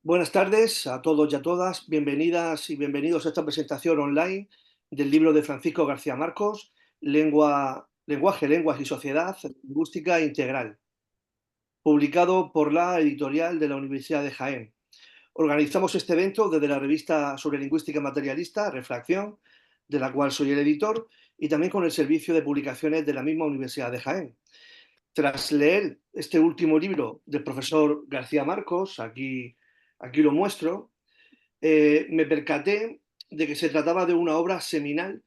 Buenas tardes a todos y a todas. Bienvenidas y bienvenidos a esta presentación online del libro de Francisco García Marcos, Lenguaje, Lenguas y Sociedad, Lingüística Integral, publicado por la editorial de la Universidad de Jaén. Organizamos este evento desde la revista sobre lingüística materialista, Refracción, de la cual soy el editor, y también con el servicio de publicaciones de la misma Universidad de Jaén. Tras leer este último libro del profesor García Marcos, aquí lo muestro, me percaté de que se trataba de una obra seminal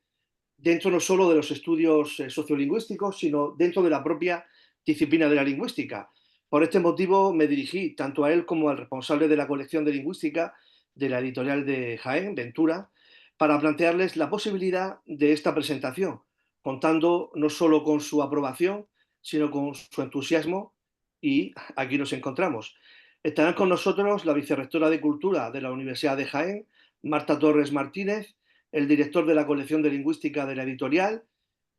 dentro no solo de los estudios sociolingüísticos, sino dentro de la propia disciplina de la lingüística. Por este motivo me dirigí tanto a él como al responsable de la colección de lingüística de la editorial de Jaén, Ventura, para plantearles la posibilidad de esta presentación, contando no solo con su aprobación, sino con su entusiasmo, y aquí nos encontramos. Estarán con nosotros la vicerrectora de Cultura de la Universidad de Jaén, Marta Torres Martínez, el director de la colección de lingüística de la editorial,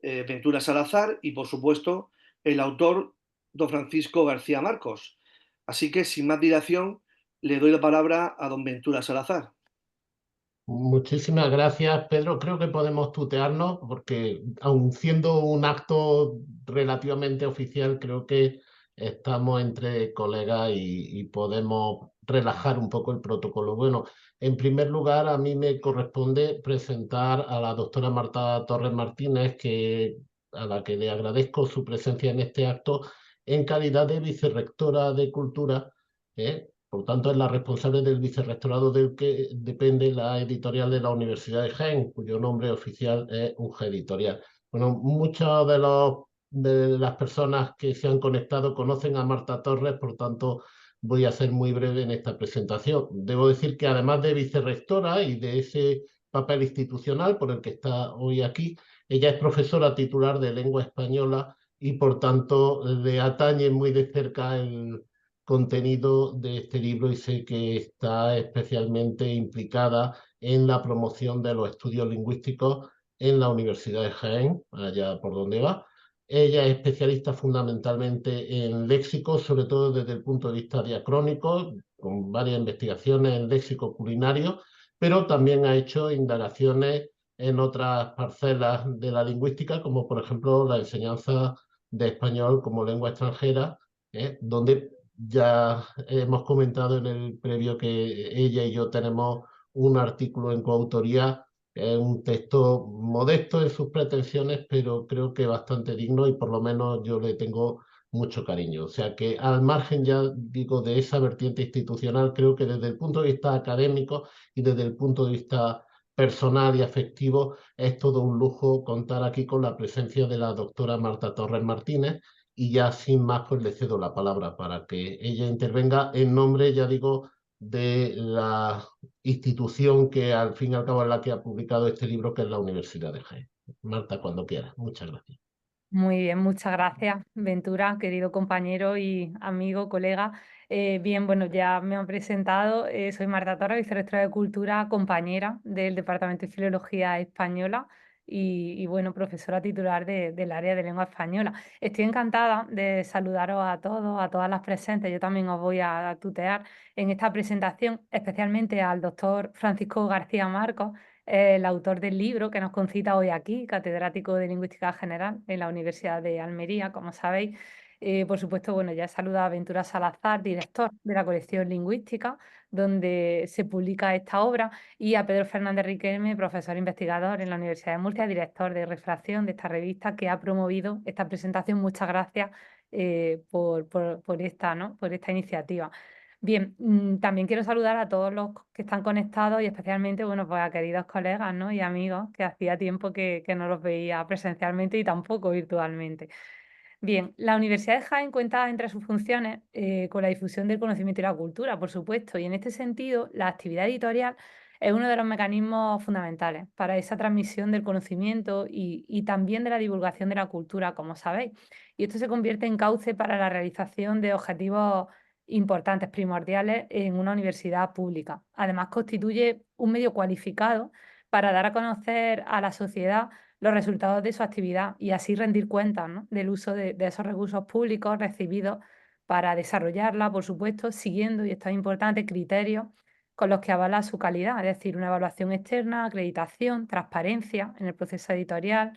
Ventura Salazar, y por supuesto el autor, don Francisco García Marcos. Así que sin más dilación, le doy la palabra a don Ventura Salazar. Muchísimas gracias, Pedro. Creo que podemos tutearnos porque, aun siendo un acto relativamente oficial, creo que estamos entre colegas y podemos relajar un poco el protocolo. Bueno, en primer lugar, a mí me corresponde presentar a la doctora Marta Torres Martínez, a la que le agradezco su presencia en este acto en calidad de vicerrectora de Cultura. Por tanto, es la responsable del vicerrectorado del que depende la editorial de la Universidad de Jaén, cuyo nombre oficial es UG Editorial. Bueno, muchas de las personas que se han conectado conocen a Marta Torres, por tanto, voy a ser muy breve en esta presentación. Debo decir que además de vicerrectora y de ese papel institucional por el que está hoy aquí, ella es profesora titular de lengua española y, por tanto, le atañe muy de cerca el contenido de este libro y sé que está especialmente implicada en la promoción de los estudios lingüísticos en la Universidad de Jaén, allá por donde va. Ella es especialista fundamentalmente en léxico, sobre todo desde el punto de vista diacrónico, con varias investigaciones en léxico culinario, pero también ha hecho indagaciones en otras parcelas de la lingüística, como por ejemplo la enseñanza de español como lengua extranjera, donde ya hemos comentado en el previo que ella y yo tenemos un artículo en coautoría, un texto modesto en sus pretensiones, pero creo que bastante digno y por lo menos yo le tengo mucho cariño. O sea que al margen, ya digo, de esa vertiente institucional, creo que desde el punto de vista académico y desde el punto de vista personal y afectivo es todo un lujo contar aquí con la presencia de la doctora Marta Torres Martínez. Y ya sin más, pues le cedo la palabra para que ella intervenga en nombre, ya digo, de la institución que al fin y al cabo es la que ha publicado este libro, que es la Universidad de Jaén. Marta, cuando quieras. Muchas gracias. Muy bien, muchas gracias, Ventura, querido compañero y amigo, colega. Bien, bueno, ya me han presentado. Soy Marta Torres, vicerrectora de Cultura, compañera del Departamento de Filología Española y, bueno, profesora titular del área de lengua española. Estoy encantada de saludaros a todos, a todas las presentes. Yo también os voy a tutear en esta presentación, especialmente al doctor Francisco García Marcos, el autor del libro que nos concita hoy aquí, catedrático de Lingüística General en la Universidad de Almería, como sabéis. Por supuesto, bueno, ya saluda a Ventura Salazar, director de la colección lingüística, donde se publica esta obra, y a Pedro Fernández Riquelme, profesor investigador en la Universidad de Murcia, director de Refracción de esta revista, que ha promovido esta presentación. Muchas gracias por esta, ¿no?, por esta iniciativa. Bien, también quiero saludar a todos los que están conectados y especialmente, bueno, pues a queridos colegas, ¿no?, y amigos que hacía tiempo que no los veía presencialmente y tampoco virtualmente. Bien, la Universidad de Jaén cuenta entre sus funciones con la difusión del conocimiento y la cultura, por supuesto, y en este sentido la actividad editorial es uno de los mecanismos fundamentales para esa transmisión del conocimiento y también de la divulgación de la cultura, como sabéis. Y esto se convierte en cauce para la realización de objetivos importantes, primordiales en una universidad pública. Además, constituye un medio cualificado para dar a conocer a la sociedad los resultados de su actividad y así rendir cuentas, ¿no?, del uso de esos recursos públicos recibidos para desarrollarla, por supuesto, siguiendo, y esto es importante, criterios con los que avala su calidad, es decir, una evaluación externa, acreditación, transparencia en el proceso editorial,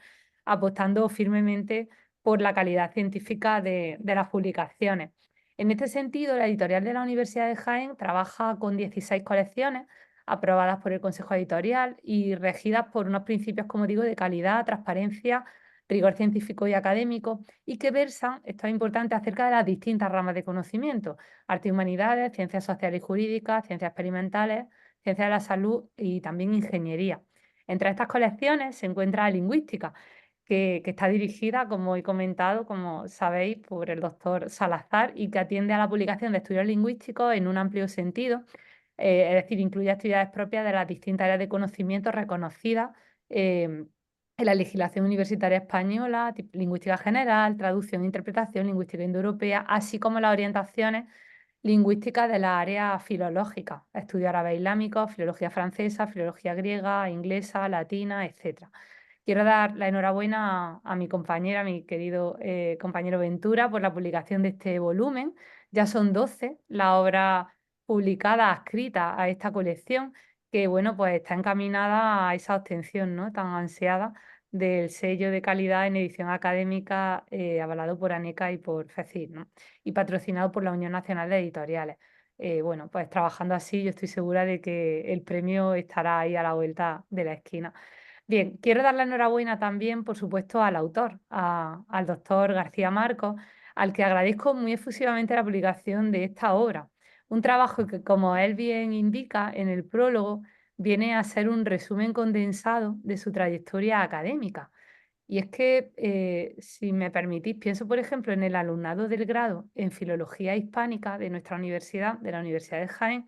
apostando firmemente por la calidad científica de las publicaciones. En este sentido, la editorial de la Universidad de Jaén trabaja con 16 colecciones aprobadas por el Consejo Editorial y regidas por unos principios, como digo, de calidad, transparencia, rigor científico y académico, y que versan, esto es importante, acerca de las distintas ramas de conocimiento: arte y humanidades, ciencias sociales y jurídicas, ciencias experimentales, ciencias de la salud y también ingeniería. Entre estas colecciones se encuentra lingüística, que está dirigida, como he comentado, como sabéis, por el doctor Salazar, y que atiende a la publicación de estudios lingüísticos en un amplio sentido, es decir, incluye actividades propias de las distintas áreas de conocimiento reconocidas en la legislación universitaria española: lingüística general, traducción e interpretación, lingüística indoeuropea, así como las orientaciones lingüísticas de la área filológica: estudio árabe islámico, filología francesa, filología griega, inglesa, latina, etc. Quiero dar la enhorabuena a mi compañera, a mi querido compañero Ventura, por la publicación de este volumen. Ya son 12 las obras publicadas, adscritas a esta colección, que bueno, pues está encaminada a esa obtención, ¿no?, tan ansiada del sello de calidad en edición académica, avalado por ANECA y por FECID, ¿no?, y patrocinado por la Unión Nacional de Editoriales. Bueno, pues trabajando así, yo estoy segura de que el premio estará ahí a la vuelta de la esquina. Bien, quiero dar la enhorabuena también, por supuesto, al autor, al doctor García Marcos, al que agradezco muy efusivamente la publicación de esta obra. Un trabajo que, como él bien indica en el prólogo, viene a ser un resumen condensado de su trayectoria académica. Y es que, si me permitís, pienso, por ejemplo, en el alumnado del grado en Filología Hispánica de nuestra universidad, de la Universidad de Jaén,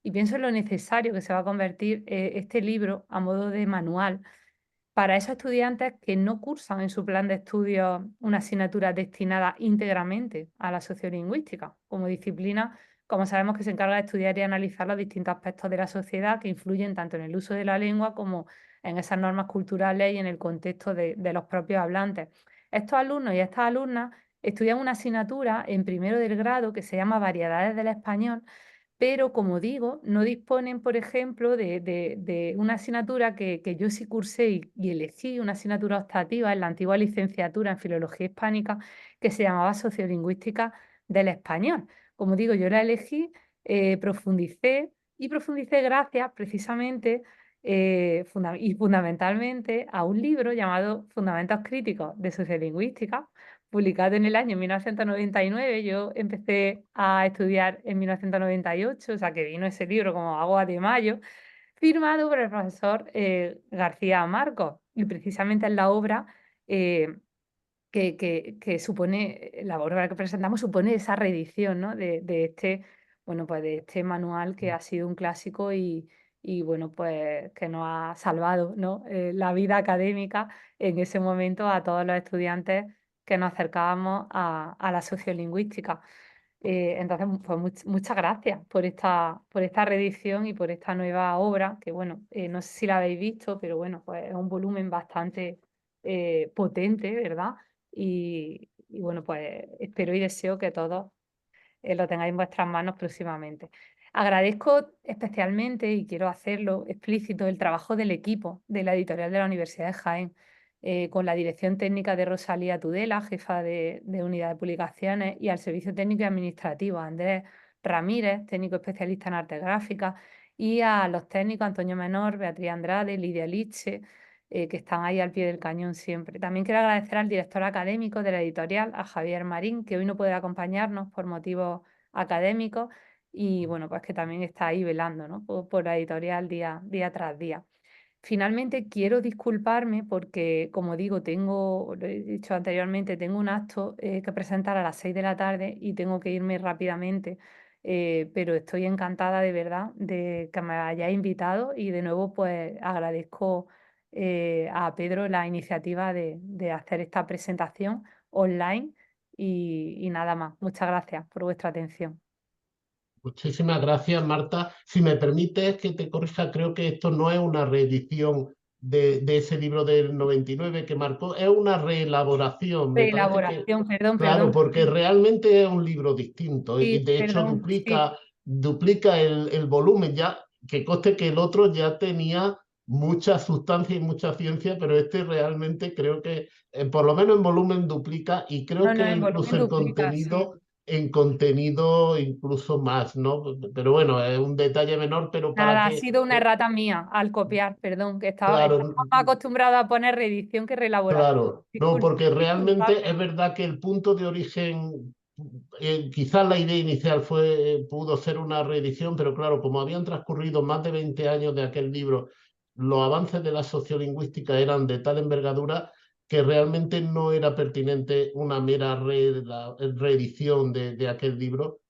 y pienso en lo necesario que se va a convertir este libro a modo de manual para esos estudiantes que no cursan en su plan de estudios una asignatura destinada íntegramente a la sociolingüística, como disciplina, como sabemos, que se encarga de estudiar y analizar los distintos aspectos de la sociedad que influyen tanto en el uso de la lengua como en esas normas culturales y en el contexto de los propios hablantes. Estos alumnos y estas alumnas estudian una asignatura en primero del grado que se llama Variedades del Español, pero, como digo, no disponen, por ejemplo, de una asignatura que yo sí cursé y elegí, una asignatura optativa en la antigua licenciatura en Filología Hispánica, que se llamaba Sociolingüística del Español. Como digo, yo la elegí, profundicé y profundicé gracias precisamente, y fundamentalmente, a un libro llamado Fundamentos Críticos de Sociolingüística, publicado en el año 1999. Yo empecé a estudiar en 1998, o sea que vino ese libro como agua de mayo, firmado por el profesor García Marcos. Y precisamente en la obra eh, que supone, la obra que presentamos supone esa reedición, ¿no?, de este, bueno, pues de este manual, que ha sido un clásico y bueno, pues que nos ha salvado, ¿no?, la vida académica en ese momento a todos los estudiantes que nos acercábamos a la sociolingüística. Entonces, pues muchas gracias por esta reedición y por esta nueva obra, que bueno, no sé si la habéis visto, pero bueno, pues es un volumen bastante potente, ¿verdad? Y bueno, pues espero y deseo que todos lo tengáis en vuestras manos próximamente. Agradezco especialmente, y quiero hacerlo explícito, el trabajo del equipo de la editorial de la Universidad de Jaén, con la dirección técnica de Rosalía Tudela, jefa de unidad de publicaciones, y al servicio técnico y administrativo, a Andrés Ramírez, técnico especialista en arte gráfica, y a los técnicos Antonio Menor, Beatriz Andrade, Lidia Liche, que están ahí al pie del cañón siempre. También quiero agradecer al director académico de la editorial, a Javier Marín, que hoy no puede acompañarnos por motivos académicos, y bueno, pues que también está ahí velando, ¿no?, por la editorial día tras día. Finalmente, quiero disculparme porque, como digo, lo he dicho anteriormente, tengo un acto que presentar a las 6 de la tarde y tengo que irme rápidamente, pero estoy encantada de verdad de que me hayáis invitado, y de nuevo pues agradezco a Pedro la iniciativa de hacer esta presentación online, y nada más. Muchas gracias por vuestra atención. Muchísimas gracias, Marta. Si me permites que te corrija, creo que esto no es una reedición de ese libro del 99 que marcó, es una reelaboración. Me parece que, Reelaboración, perdón, claro, perdón. porque realmente es un libro distinto y Sí, de hecho perdón, sí. duplica el volumen, ya que conste que el otro ya tenía mucha sustancia y mucha ciencia, pero este realmente creo que por lo menos en volumen duplica y creo No, no, que en incluso volumen duplica, sí. en contenido incluso más, ¿no? Pero bueno, es un detalle menor, pero para Nada, ha que, sido una errata mía al copiar, perdón, que estamos claro, más acostumbrados a poner reedición que reelaboración. claro, no, Disculpa, porque realmente disculpadme. es verdad que el punto de origen, quizás la idea inicial pudo ser una reedición, pero claro, como habían transcurrido más de 20 años de aquel libro, los avances de la sociolingüística eran de tal envergadura que realmente no era pertinente una mera reedición de aquel libro,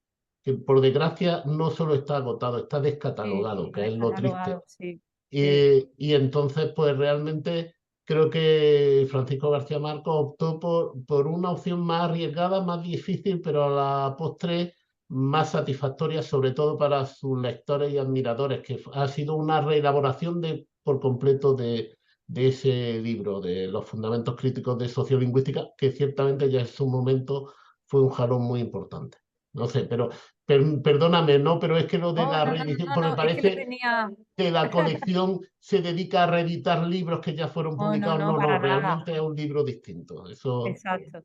que por desgracia no solo está agotado, está Sí, descatalogado, está que es lo triste. descatalogado, sí. Sí. Y entonces, pues realmente creo que Francisco García Marcos optó por una opción más arriesgada, más difícil, pero a la postre más satisfactoria, sobre todo para sus lectores y admiradores, que ha sido una reelaboración por completo de ese libro, de los fundamentos críticos de sociolingüística, que ciertamente ya en su momento fue un jalón muy importante. No sé, pero perdóname, ¿no? Pero es que lo de Oh, la no, no, reedición, no, porque no, es que lo parece tenía. que la colección se dedica a reeditar libros que ya fueron Oh, no, publicados. no, No, no, para nada. realmente es un libro distinto. Eso, Exacto.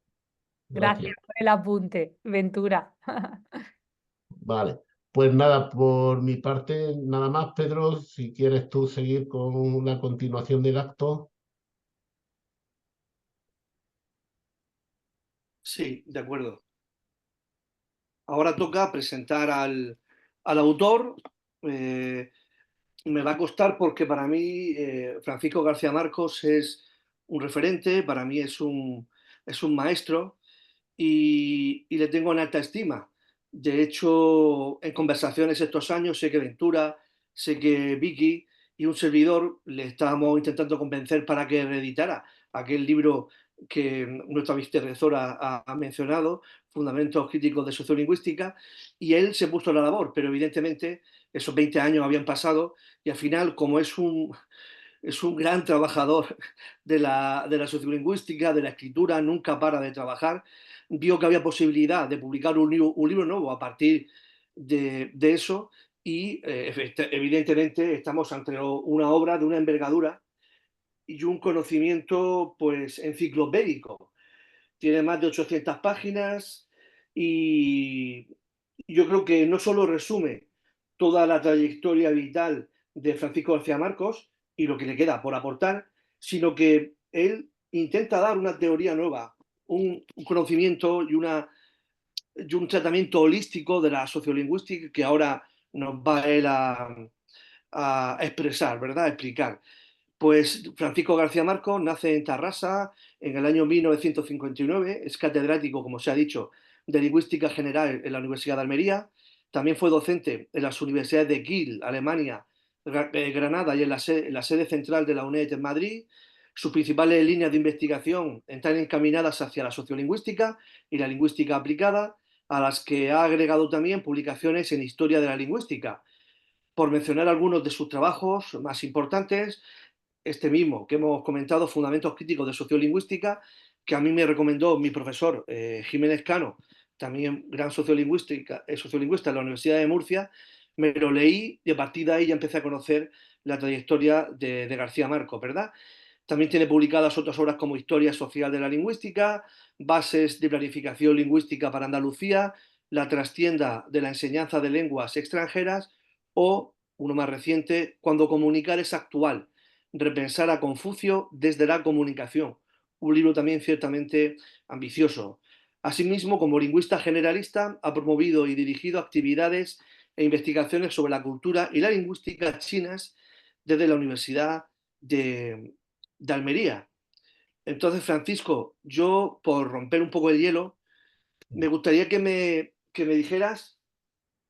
Gracias gracias. por el apunte, Ventura. Vale. Pues nada, por mi parte, nada más, Pedro, si quieres tú seguir con la continuación del acto. Sí, de acuerdo. Ahora toca presentar al autor. Eh, Me va a costar porque para mí Francisco García Marcos es un referente, para mí es un maestro y le tengo en alta estima. De hecho, en conversaciones estos años, sé que Ventura, sé que Vicky y un servidor le estábamos intentando convencer para que reeditara aquel libro que nuestra vicedirectora ha mencionado, Fundamentos Críticos de Sociolingüística, y él se puso a la labor, pero evidentemente esos 20 años habían pasado y al final, como es un gran trabajador de la sociolingüística, de la escritura, nunca para de trabajar, vio que había posibilidad de publicar un libro nuevo a partir de eso y evidentemente estamos ante una obra de una envergadura y un conocimiento pues enciclopédico. Tiene más de 800 páginas y yo creo que no solo resume toda la trayectoria vital de Francisco García Marcos y lo que le queda por aportar, sino que él intenta dar una teoría nueva, un conocimiento y un tratamiento holístico de la sociolingüística que ahora nos va él a expresar, ¿verdad? A explicar. Pues Francisco García Marcos nace en Tarrasa en el año 1959, es catedrático, como se ha dicho, de Lingüística General en la Universidad de Almería, también fue docente en las universidades de Kiel, Alemania, Granada y en la sede central de la UNED en Madrid. Sus principales líneas de investigación están encaminadas hacia la sociolingüística y la lingüística aplicada, a las que ha agregado también publicaciones en historia de la lingüística. Por mencionar algunos de sus trabajos más importantes, este mismo que hemos comentado, Fundamentos Críticos de Sociolingüística, que a mí me recomendó mi profesor Jiménez Cano, también gran sociolingüista en la Universidad de Murcia, me lo leí y a partir de ahí ya empecé a conocer la trayectoria de García Marcos, ¿verdad? También tiene publicadas otras obras como Historia Social de la Lingüística, Bases de Planificación Lingüística para Andalucía, La trastienda de la enseñanza de lenguas extranjeras o, uno más reciente, Cuando comunicar es actual, repensar a Confucio desde la comunicación, un libro también ciertamente ambicioso. Asimismo, como lingüista generalista, ha promovido y dirigido actividades e investigaciones sobre la cultura y la lingüística chinas desde la Universidad de, de Almería. Entonces, Francisco, yo, por romper un poco el hielo, me gustaría que me dijeras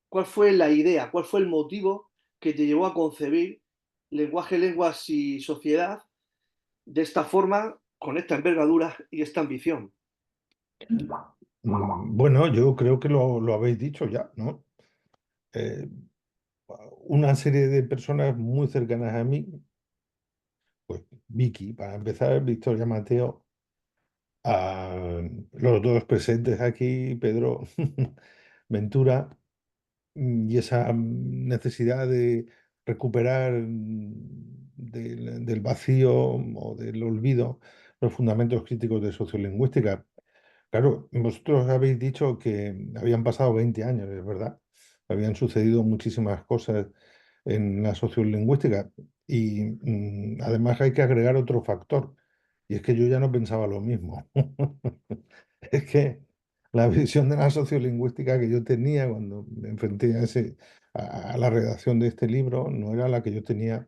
cuál fue la idea, cuál fue el motivo que te llevó a concebir lenguaje, lenguas y sociedad de esta forma, con esta envergadura y esta ambición. Bueno, yo creo que lo habéis dicho ya, ¿no? Eh, una serie de personas muy cercanas a mí Pues Vicky, para empezar, Victoria Mateo, a los dos presentes aquí, Pedro Ventura, y esa necesidad de recuperar del vacío o del olvido los fundamentos críticos de sociolingüística. Claro, vosotros habéis dicho que habían pasado 20 años, es verdad. Habían sucedido muchísimas cosas en la sociolingüística y además hay que agregar otro factor, y es que yo ya no pensaba lo mismo. Es que la visión de la sociolingüística que yo tenía cuando me enfrenté a la redacción de este libro no era la que yo tenía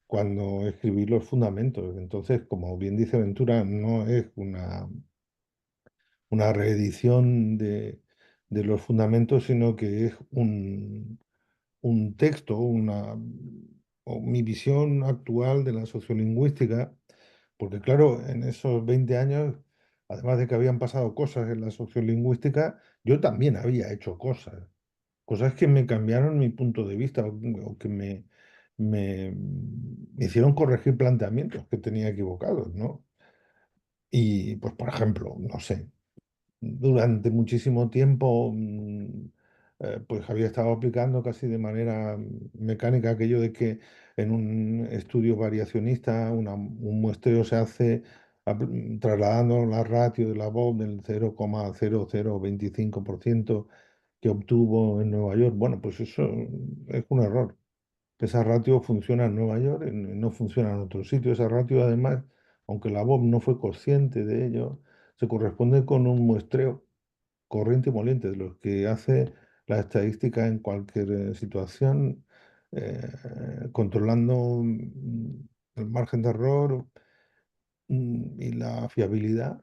cuando escribí los fundamentos. Entonces, como bien dice Ventura, no es una reedición de los fundamentos, sino que es un texto, o mi visión actual de la sociolingüística, porque claro, en esos 20 años, además de que habían pasado cosas en la sociolingüística, yo también había hecho cosas, cosas que me cambiaron mi punto de vista o que me hicieron corregir planteamientos que tenía equivocados, ¿no? Y pues, por ejemplo, no sé. Durante muchísimo tiempo, pues había estado aplicando casi de manera mecánica aquello de que en un estudio variacionista un muestreo se hace trasladando la ratio de la voz del 0,0025% que obtuvo en Nueva York. Bueno, pues eso es un error. Esa ratio funciona en Nueva York, no funciona en otro sitio. Esa ratio, además, aunque la Bob no fue consciente de ello, se corresponde con un muestreo corriente y moliente de los que hace la estadística en cualquier situación, controlando el margen de error y la fiabilidad,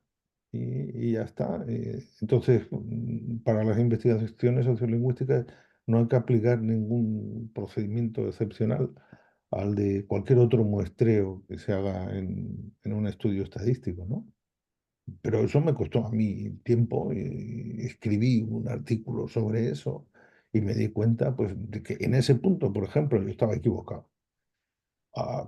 y ya está. Entonces, para las investigaciones sociolingüísticas no hay que aplicar ningún procedimiento excepcional al de cualquier otro muestreo que se haga en un estudio estadístico, ¿no? Pero eso me costó a mí tiempo y escribí un artículo sobre eso y me di cuenta pues, de que en ese punto, por ejemplo, yo estaba equivocado.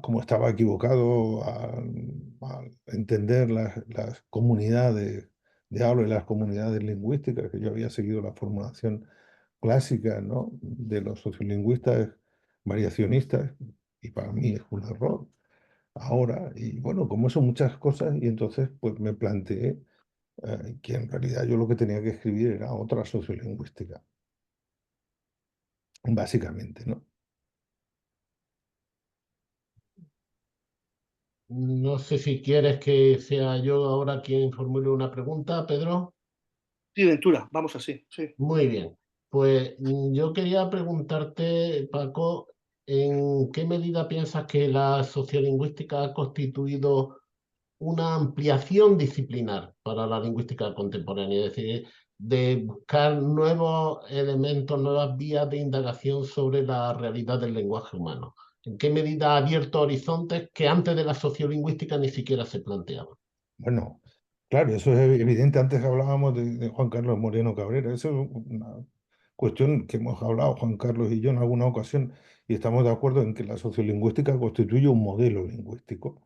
Como estaba equivocado al entender las comunidades de habla y las comunidades lingüísticas, que yo había seguido la formulación clásica, ¿no?, de los sociolingüistas variacionistas, y para mí es un error ahora. Y bueno, como eso muchas cosas, y entonces pues me planteé que en realidad yo lo que tenía que escribir era otra sociolingüística, básicamente, ¿no? No sé si quieres que sea yo ahora quien formule una pregunta, Pedro. Sí, Ventura, vamos así, sí. Muy bien. Pues yo quería preguntarte, Paco, ¿en qué medida piensas que la sociolingüística ha constituido una ampliación disciplinar para la lingüística contemporánea? Es decir, de buscar nuevos elementos, nuevas vías de indagación sobre la realidad del lenguaje humano. ¿En qué medida ha abierto horizontes que antes de la sociolingüística ni siquiera se planteaban? Bueno, claro, eso es evidente. Antes hablábamos de Juan Carlos Moreno Cabrera. Eso es una cuestión que hemos hablado Juan Carlos y yo en alguna ocasión, y estamos de acuerdo en que la sociolingüística constituye un modelo lingüístico.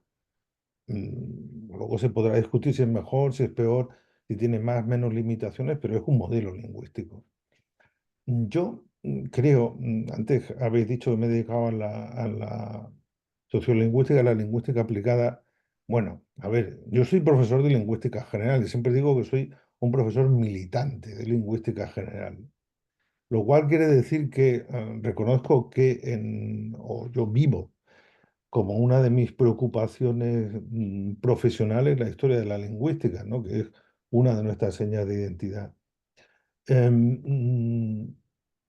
Luego se podrá discutir si es mejor, si es peor, si tiene más, menos limitaciones, pero es un modelo lingüístico. Yo creo, antes habéis dicho que me he dedicado a la sociolingüística, a la lingüística aplicada. Bueno, a ver, yo soy profesor de lingüística general y siempre digo que soy un profesor militante de lingüística general, lo cual quiere decir que reconozco que o yo vivo como una de mis preocupaciones profesionales la historia de la lingüística, ¿no?, que es una de nuestras señas de identidad. Em, mm,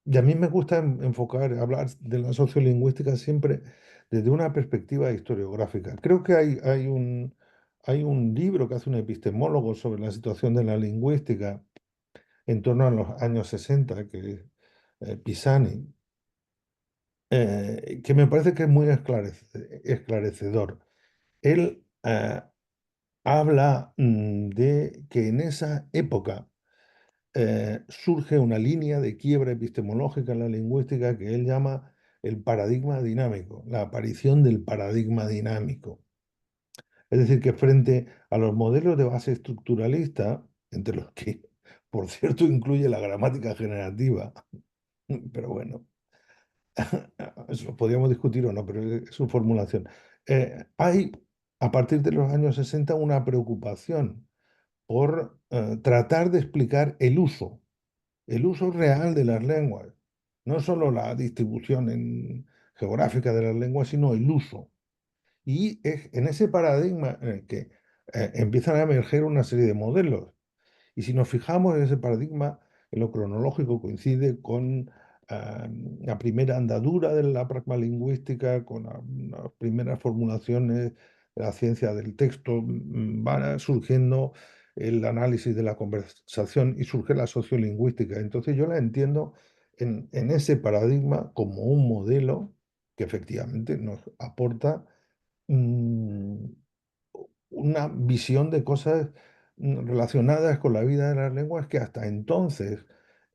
y a mí me gusta hablar de la sociolingüística siempre desde una perspectiva historiográfica. Creo que hay un libro que hace un epistemólogo sobre la situación de la lingüística en torno a los años 60, que es Pisani, que me parece que es muy esclarecedor. Él habla de que en esa época surge una línea de quiebra epistemológica en la lingüística que él llama el paradigma dinámico, la aparición del paradigma dinámico. Es decir, que frente a los modelos de base estructuralista, entre los que, por cierto, incluye la gramática generativa, pero bueno, eso lo podríamos discutir o no, pero es su formulación. Hay, a partir de los años 60, una preocupación por tratar de explicar el uso real de las lenguas, no solo la distribución geográfica de las lenguas, sino el uso. Y es en ese paradigma en el que empiezan a emerger una serie de modelos. Y si nos fijamos en ese paradigma, en lo cronológico coincide con la primera andadura de la pragmalingüística, con las primeras formulaciones de la ciencia del texto, van surgiendo el análisis de la conversación y surge la sociolingüística. Entonces yo la entiendo en ese paradigma como un modelo que efectivamente nos aporta mm, una visión de cosas relacionadas con la vida de las lenguas que hasta entonces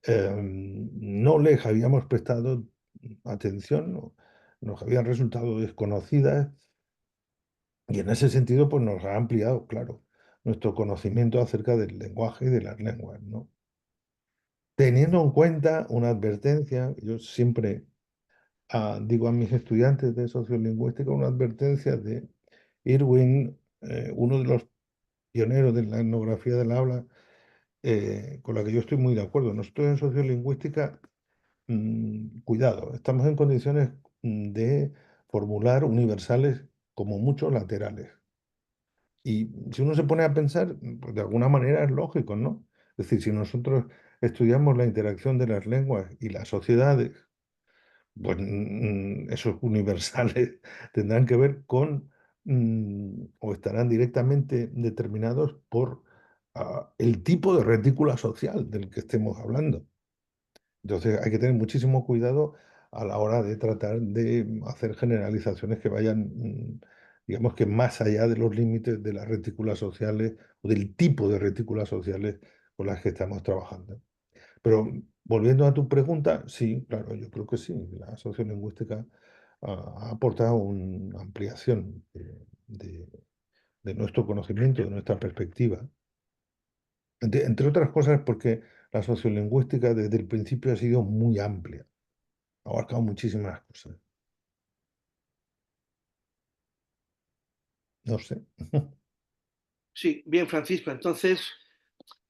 no les habíamos prestado atención, nos habían resultado desconocidas y en ese sentido pues nos ha ampliado, claro, nuestro conocimiento acerca del lenguaje y de las lenguas, ¿no? Teniendo en cuenta una advertencia, yo siempre digo a mis estudiantes de sociolingüística una advertencia de Irwin, uno de los pioneros de la etnografía del habla, con la que yo estoy muy de acuerdo. Nosotros en sociolingüística, cuidado, estamos en condiciones de formular universales como muchos laterales. Y si uno se pone a pensar, pues de alguna manera es lógico, ¿no? Es decir, si nosotros estudiamos la interacción de las lenguas y las sociedades, pues esos universales tendrán que ver con o estarán directamente determinados por el tipo de retícula social del que estemos hablando. Entonces hay que tener muchísimo cuidado a la hora de tratar de hacer generalizaciones que vayan, digamos que más allá de los límites de las retículas sociales o del tipo de retículas sociales con las que estamos trabajando. Pero volviendo a tu pregunta, sí, claro, yo creo que sí. La sociolingüística ha aportado una ampliación de nuestro conocimiento, de nuestra perspectiva. Entre otras cosas porque la sociolingüística desde el principio ha sido muy amplia, ha abarcado muchísimas cosas. No sé. Sí, bien, Francisco. Entonces,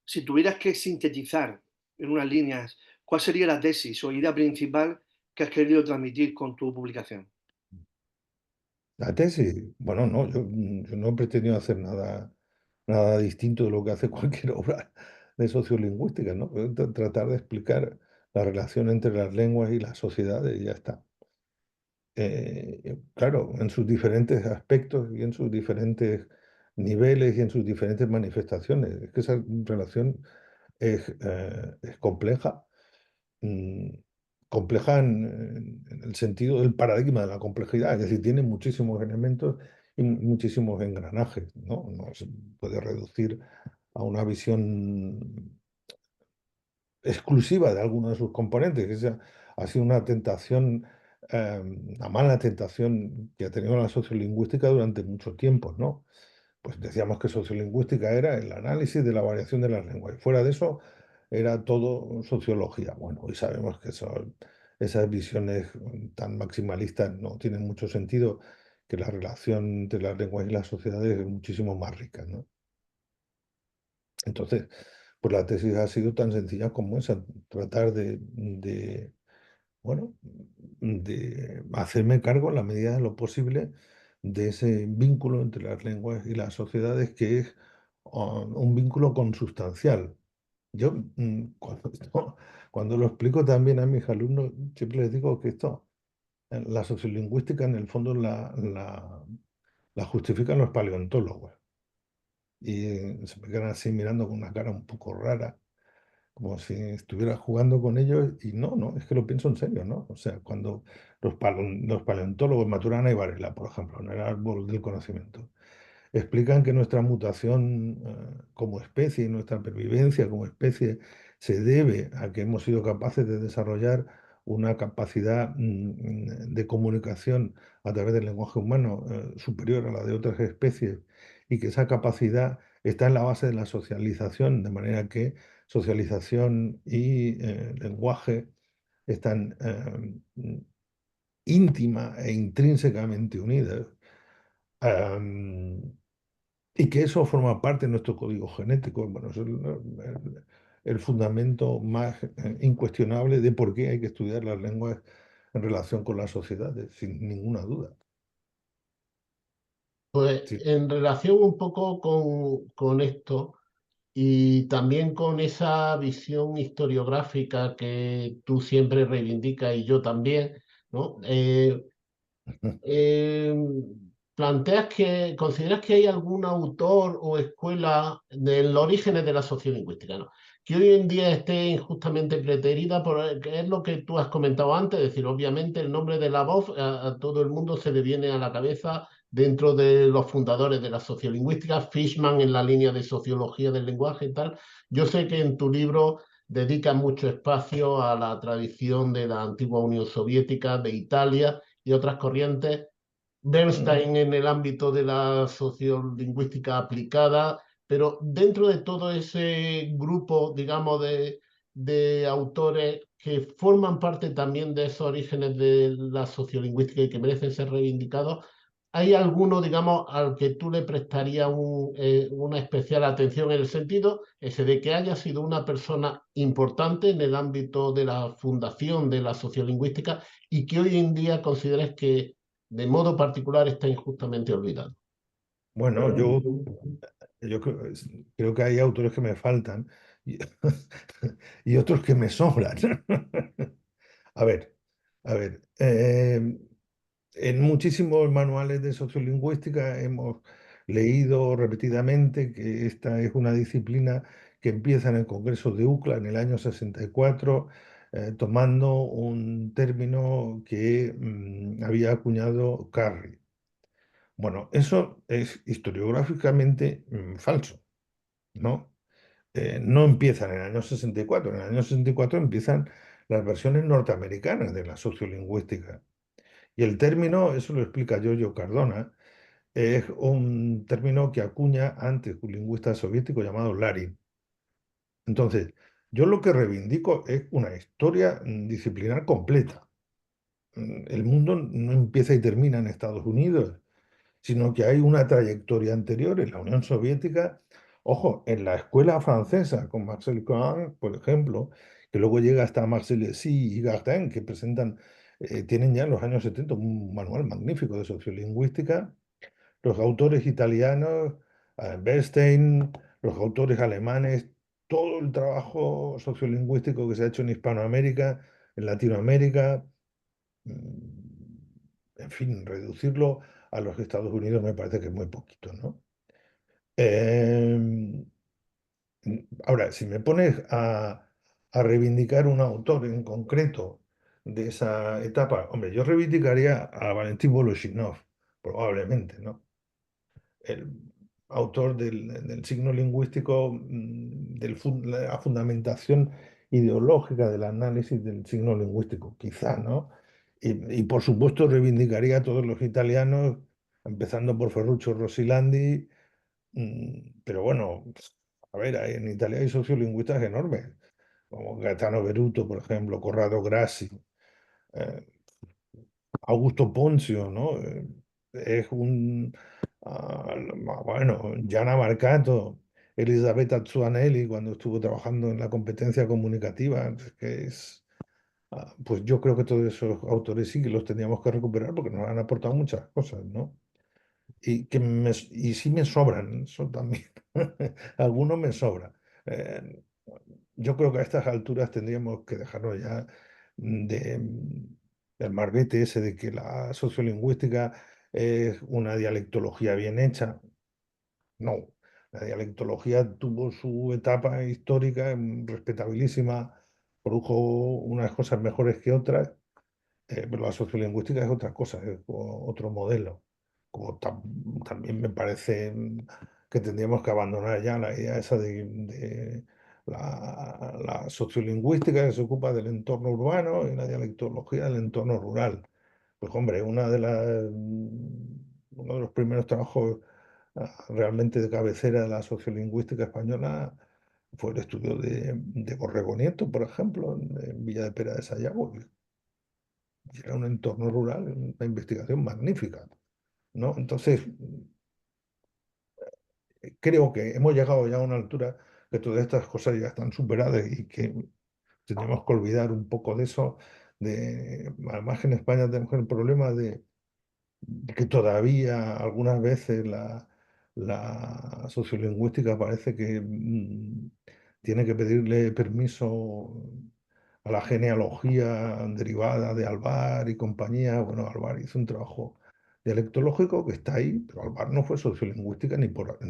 si tuvieras que sintetizar en unas líneas, ¿cuál sería la tesis o idea principal que has querido transmitir con tu publicación? La tesis, bueno, no, yo no he pretendido hacer nada distinto de lo que hace cualquier obra de sociolingüística, ¿no? Tratar de explicar la relación entre las lenguas y las sociedades y ya está. Claro, en sus diferentes aspectos y en sus diferentes niveles y en sus diferentes manifestaciones. Es que esa relación es compleja, mm, compleja en el sentido del paradigma de la complejidad, es decir, tiene muchísimos elementos y muchísimos engranajes, ¿no? No se puede reducir a una visión exclusiva de alguno de sus componentes. Esa ha sido una tentación, una mala tentación que ha tenido la sociolingüística durante mucho tiempo, ¿no? Pues decíamos que sociolingüística era el análisis de la variación de las lenguas. Y fuera de eso era todo sociología. Bueno, hoy sabemos que esas visiones tan maximalistas no tienen mucho sentido, que la relación entre las lenguas y las sociedades es muchísimo más rica, ¿no? Entonces, pues la tesis ha sido tan sencilla como esa, tratar bueno, de hacerme cargo en la medida de lo posible de ese vínculo entre las lenguas y las sociedades que es un vínculo consustancial. Yo cuando lo explico también a mis alumnos, siempre les digo que la sociolingüística en el fondo la justifican los paleontólogos. Y se me quedan así mirando con una cara un poco rara, como si estuviera jugando con ellos, y no, es que lo pienso en serio, ¿no? O sea, cuando los paleontólogos, Maturana y Varela, por ejemplo, en el árbol del conocimiento, explican que nuestra mutación como especie y nuestra pervivencia como especie se debe a que hemos sido capaces de desarrollar una capacidad de comunicación a través del lenguaje humano superior a la de otras especies y que esa capacidad está en la base de la socialización, de manera que socialización y lenguaje están íntima e intrínsecamente unidas. Am, y que eso forma parte de nuestro código genético. Bueno, es el fundamento más incuestionable de por qué hay que estudiar las lenguas en relación con las sociedades, sin ninguna duda. Pues Sí. en relación un poco con esto y también con esa visión historiográfica que tú siempre reivindicas y yo también, ¿no? Eh, ¿Consideras que hay algún autor o escuela de los orígenes de la sociolingüística, ¿no? Que hoy en día esté injustamente preterida que es lo que tú has comentado antes? Es decir, obviamente el nombre de la voz a todo el mundo se le viene a la cabeza dentro de los fundadores de la sociolingüística, Fishman en la línea de sociología del lenguaje y tal. Yo sé que en tu libro dedicas mucho espacio a la tradición de la antigua Unión Soviética, de Italia y otras corrientes. Bernstein en el ámbito de la sociolingüística aplicada, pero dentro de todo ese grupo, digamos, de autores que forman parte también de esos orígenes de la sociolingüística y que merecen ser reivindicados, ¿hay alguno, digamos, al que tú le prestarías una especial atención en el sentido ese de que haya sido una persona importante en el ámbito de la fundación de la sociolingüística y que hoy en día consideres que de modo particular está injustamente olvidado? Bueno, yo creo que hay autores que me faltan y, y otros que me sobran. A ver, a ver. En muchísimos manuales de sociolingüística hemos leído repetidamente que esta es una disciplina que empieza en el Congreso de UCLA en el año 64, tomando un término que había acuñado Carry. Bueno, eso es historiográficamente falso, ¿no? No empieza en el año 64, en el año 64 empiezan las versiones norteamericanas de la sociolingüística. Y el término, eso lo explica Giorgio Cardona, es un término que acuña antes un lingüista soviético llamado Larin. Entonces, yo lo que reivindico es una historia disciplinar completa. El mundo no empieza y termina en Estados Unidos, sino que hay una trayectoria anterior en la Unión Soviética. Ojo, en la escuela francesa, con Marcel Cohen, por ejemplo, que luego llega hasta Marcel Lessig y Gardin, que tienen ya en los años 70 un manual magnífico de sociolingüística. Los autores italianos, Bernstein, los autores alemanes, todo el trabajo sociolingüístico que se ha hecho en Hispanoamérica, en Latinoamérica, en fin, reducirlo a los Estados Unidos me parece que es muy poquito, ¿no? Em, Ahora, si me pones a reivindicar un autor en concreto de esa etapa, hombre, yo reivindicaría a Valentín Voloshinov, probablemente, ¿no? El autor del signo lingüístico, la fundamentación ideológica del análisis del signo lingüístico, quizá, ¿no? Y por supuesto reivindicaría a todos los italianos, empezando por Ferruccio Rosilandi, pero bueno, a ver, en Italia hay sociolingüistas enormes, como Gaetano Beruto, por ejemplo, Corrado Grassi, eh, Augusto Ponzio, ¿no? Es un, bueno, Gianna Marcato, Elisabetta Zuanelli, cuando estuvo trabajando en la competencia comunicativa, pues yo creo que todos esos autores sí que los tendríamos que recuperar porque nos han aportado muchas cosas, ¿no? Y sí me sobran, eso también. Algunos me sobran. Eh, yo creo que a estas alturas tendríamos que dejarnos ya del marbete ese de que la sociolingüística es una dialectología bien hecha. No, la dialectología tuvo su etapa histórica respetabilísima, produjo unas cosas mejores que otras, pero la sociolingüística es otra cosa, es otro modelo. Como también me parece que tendríamos que abandonar ya la idea esa de la sociolingüística que se ocupa del entorno urbano y la dialectología del entorno rural. Pues hombre, uno de los primeros trabajos realmente de cabecera de la sociolingüística española fue el estudio de Borrego Nieto, por ejemplo, en Villa de Pera de Sayago. Y era un entorno rural, una investigación magnífica, ¿no? Entonces, creo que hemos llegado ya a una altura que todas estas cosas ya están superadas y que tenemos que olvidar un poco de eso. Además que en España tenemos el problema de que todavía algunas veces la sociolingüística parece que tiene que pedirle permiso a la genealogía derivada de Alvar y compañía. Bueno, Alvar hizo un trabajo dialectológico que está ahí, pero Alvar no fue sociolingüística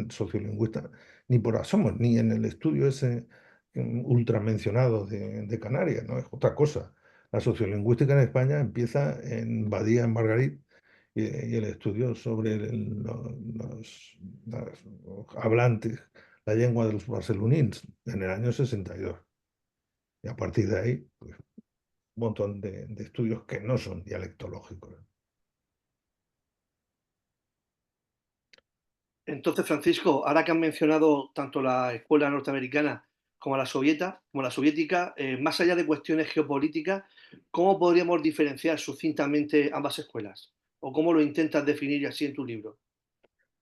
sociolingüista ni por asomo, ni en el estudio ese ultra mencionado de Canarias, ¿no? Es otra cosa. La sociolingüística en España empieza en Badía, en Margarit, y el estudio sobre los hablantes, la lengua de los barcelonins, en el año 62. Y a partir de ahí, pues, un montón de estudios que no son dialectológicos. Entonces, Francisco, ahora que han mencionado tanto la escuela norteamericana como la soviética, más allá de cuestiones geopolíticas, ¿cómo podríamos diferenciar sucintamente ambas escuelas? ¿O cómo lo intentas definir así en tu libro?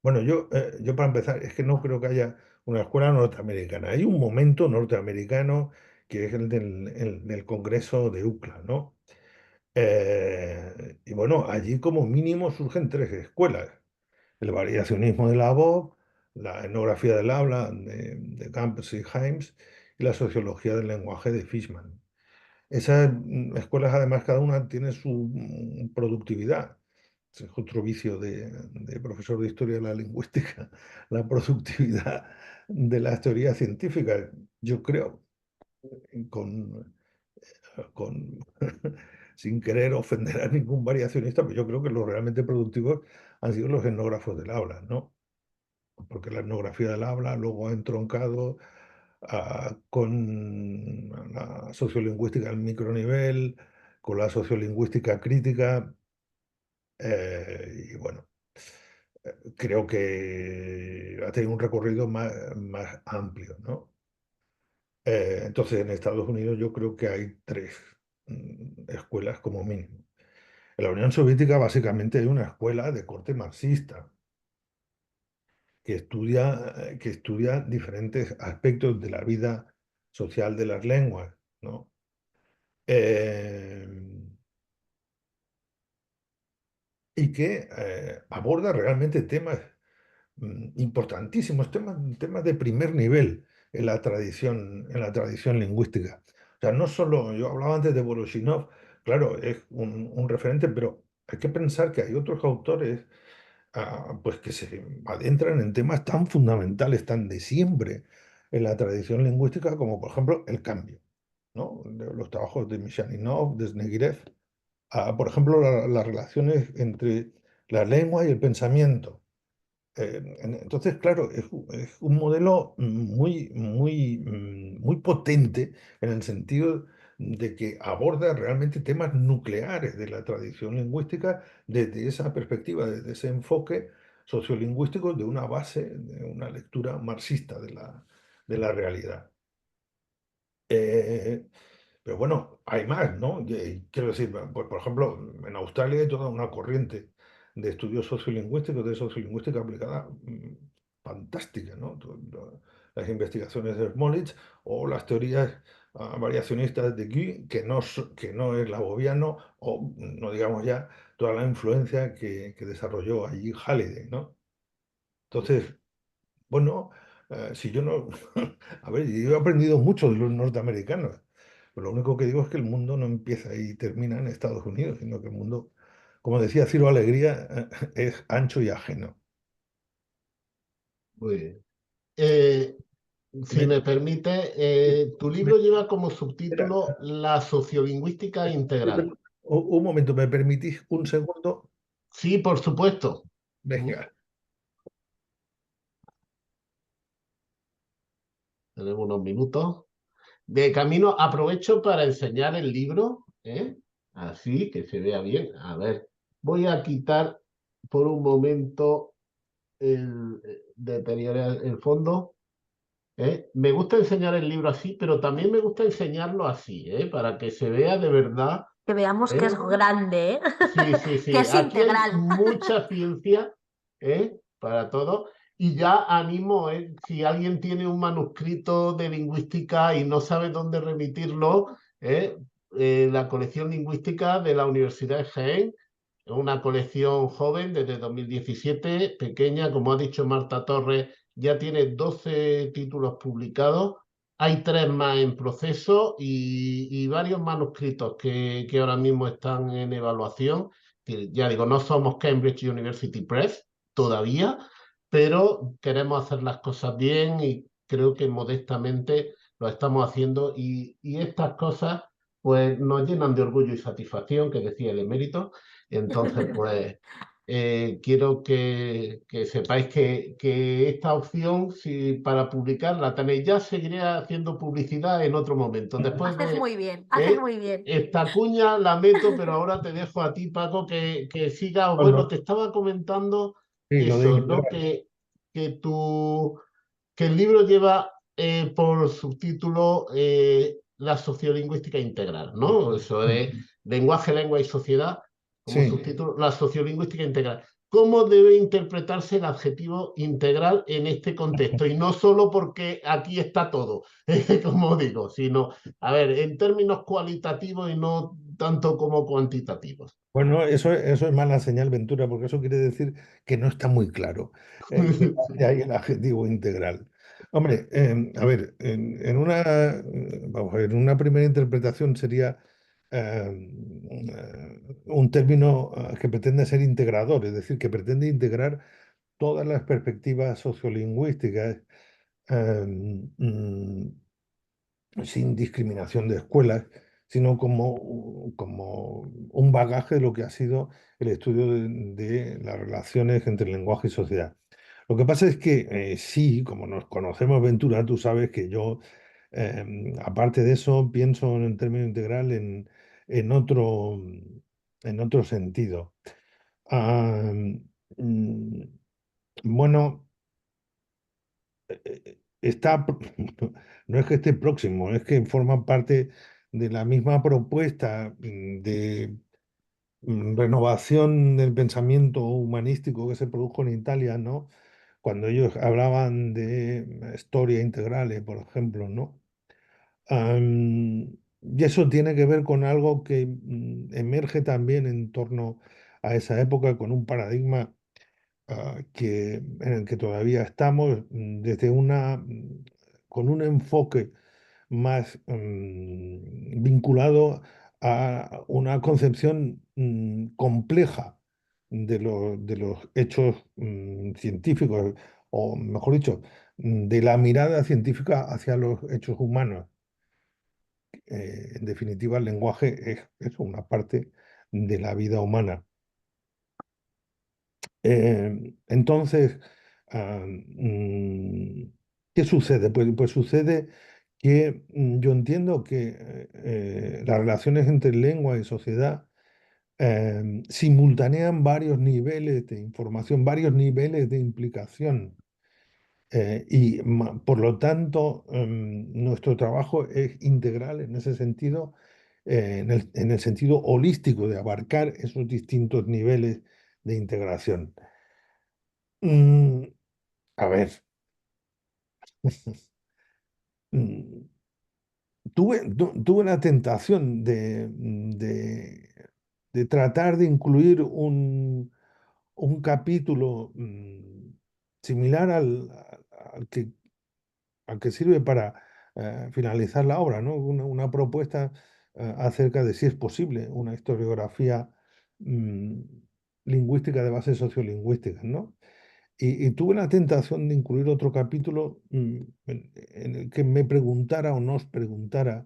Bueno, yo para empezar, es que no creo que haya una escuela norteamericana. Hay un momento norteamericano que es el del Congreso de UCLA, ¿no? Y bueno, allí como mínimo surgen tres escuelas: el variacionismo de la voz, la etnografía del habla de Campos y Himes y la sociología del lenguaje de Fishman. Esas escuelas, además, cada una tiene su productividad. Ese es otro vicio de profesor de historia de la lingüística, la productividad de las teorías científicas. Yo creo, con, con sin querer ofender a ningún variacionista, pero yo creo que los realmente productivos han sido los etnógrafos del habla, ¿no? Porque la etnografía del habla luego ha entroncado con la sociolingüística al micronivel, con la sociolingüística crítica, y bueno, creo que ha tenido un recorrido más amplio, ¿no? Entonces, en Estados Unidos yo creo que hay tres escuelas como mínimo. En la Unión Soviética básicamente hay una escuela de corte marxista que estudia diferentes aspectos de la vida social de las lenguas, ¿no? Eh, y que aborda realmente temas importantísimos, temas de primer nivel en la tradición lingüística. O sea, no solo, yo hablaba antes de Voloshinov, claro, es un referente, pero hay que pensar que hay otros autores pues que se adentran en temas tan fundamentales, tan de siempre en la tradición lingüística, como por ejemplo el cambio, ¿no? Los trabajos de Mishaninov, de Znegirev, por ejemplo, las relaciones entre la lengua y el pensamiento. Entonces, claro, es un modelo muy potente en el sentido de que aborda realmente temas nucleares de la tradición lingüística desde esa perspectiva, desde ese enfoque sociolingüístico de una base, de una lectura marxista de la realidad. Eh, pero bueno, hay más, ¿no? Quiero decir, pues, por ejemplo, en Australia hay toda una corriente de estudios sociolingüísticos, de sociolingüística aplicada, fantástica, ¿no? Las investigaciones de Smollett o las teorías variacionistas de Guy, que no es lavoviano, o no digamos ya toda la influencia que desarrolló allí Halliday, ¿no? Entonces, bueno, si yo no... A ver, yo he aprendido mucho de los norteamericanos. Pero lo único que digo es que el mundo no empieza y termina en Estados Unidos, sino que el mundo, como decía Ciro Alegría, es ancho y ajeno. Muy bien. Eh, si Me- me permite, tu me- libro lleva como espera, subtítulo La sociolingüística integral. un momento, ¿me permitís un segundo? Sí, por supuesto. Venga. Tenemos unos minutos. De camino, aprovecho para enseñar el libro, ¿eh? Así que se vea bien. A ver, voy a quitar por un momento deteriore el fondo. Me gusta enseñar el libro así, pero también me gusta enseñarlo así, para que se vea de verdad. Que veamos que es grande, ¿eh? Sí, sí, sí. Que es Aquí hay integral. mucha ciencia, para todo. Y ya animo, si alguien tiene un manuscrito de lingüística y no sabe dónde remitirlo, la colección lingüística de la Universidad de Jaén, es una colección joven desde 2017, pequeña, como ha dicho Marta Torres, ya tiene 12 títulos publicados. Hay 3 más en proceso y varios manuscritos que ahora mismo están en evaluación. Que ya digo, no somos Cambridge University Press todavía, pero queremos hacer las cosas bien y creo que modestamente lo estamos haciendo. Y estas cosas pues nos llenan de orgullo y satisfacción, que decía el emérito. Entonces, pues quiero que sepáis que esta opción, si para publicar la tenéis, ya seguiré haciendo publicidad en otro momento. Después Haces de muy bien, haces muy bien. esta cuña la meto, pero ahora te dejo a ti, Paco, que sigas. Bueno, te estaba comentando Sí, lo de eso, ¿no? integral. Que, que el libro lleva por subtítulo la sociolingüística integral, ¿no? Eso de lenguaje, lengua y sociedad, como Sí. subtítulo, la sociolingüística integral. ¿Cómo debe interpretarse el adjetivo integral en este contexto? Y no solo porque aquí está todo, como digo, sino, a ver, en términos cualitativos y no tanto como cuantitativos. Bueno, eso es mala señal, Ventura, porque eso quiere decir que no está muy claro qué hace ahí el adjetivo integral. Hombre, a ver, vamos a ver, una primera interpretación sería un término que pretende ser integrador, es decir, que pretende integrar todas las perspectivas sociolingüísticas mm, sin discriminación de escuelas, sino como un bagaje de lo que ha sido el estudio de las relaciones entre lenguaje y sociedad. Lo que pasa es que sí, como nos conocemos, Ventura, tú sabes que yo, aparte de eso, pienso en el término integral en otro, en otro sentido. Ah, mm, bueno, está, no es que esté próximo, es que forma parte de la misma propuesta de renovación del pensamiento humanístico que se produjo en Italia, ¿no? Cuando ellos hablaban de historia integrales, por ejemplo, ¿no? Y eso tiene que ver con algo que emerge también en torno a esa época, con un paradigma en el que todavía estamos, desde con un enfoque más vinculado a una concepción compleja de los hechos científicos, o mejor dicho, de la mirada científica hacia los hechos humanos. En definitiva, el lenguaje es una parte de la vida humana. Entonces, ¿qué sucede? Pues sucede que yo entiendo que las relaciones entre lengua y sociedad simultanean varios niveles de información, varios niveles de implicación. Por lo tanto, nuestro trabajo es integral en ese sentido, en el sentido holístico de abarcar esos distintos niveles de integración. Mm, a ver, mm, tuve la tentación de tratar de incluir un capítulo similar al que sirve para finalizar la obra, ¿no? Una propuesta acerca de si es posible una historiografía mm, lingüística de base sociolingüística, ¿no? Y tuve la tentación de incluir otro capítulo en el que me preguntara o nos preguntara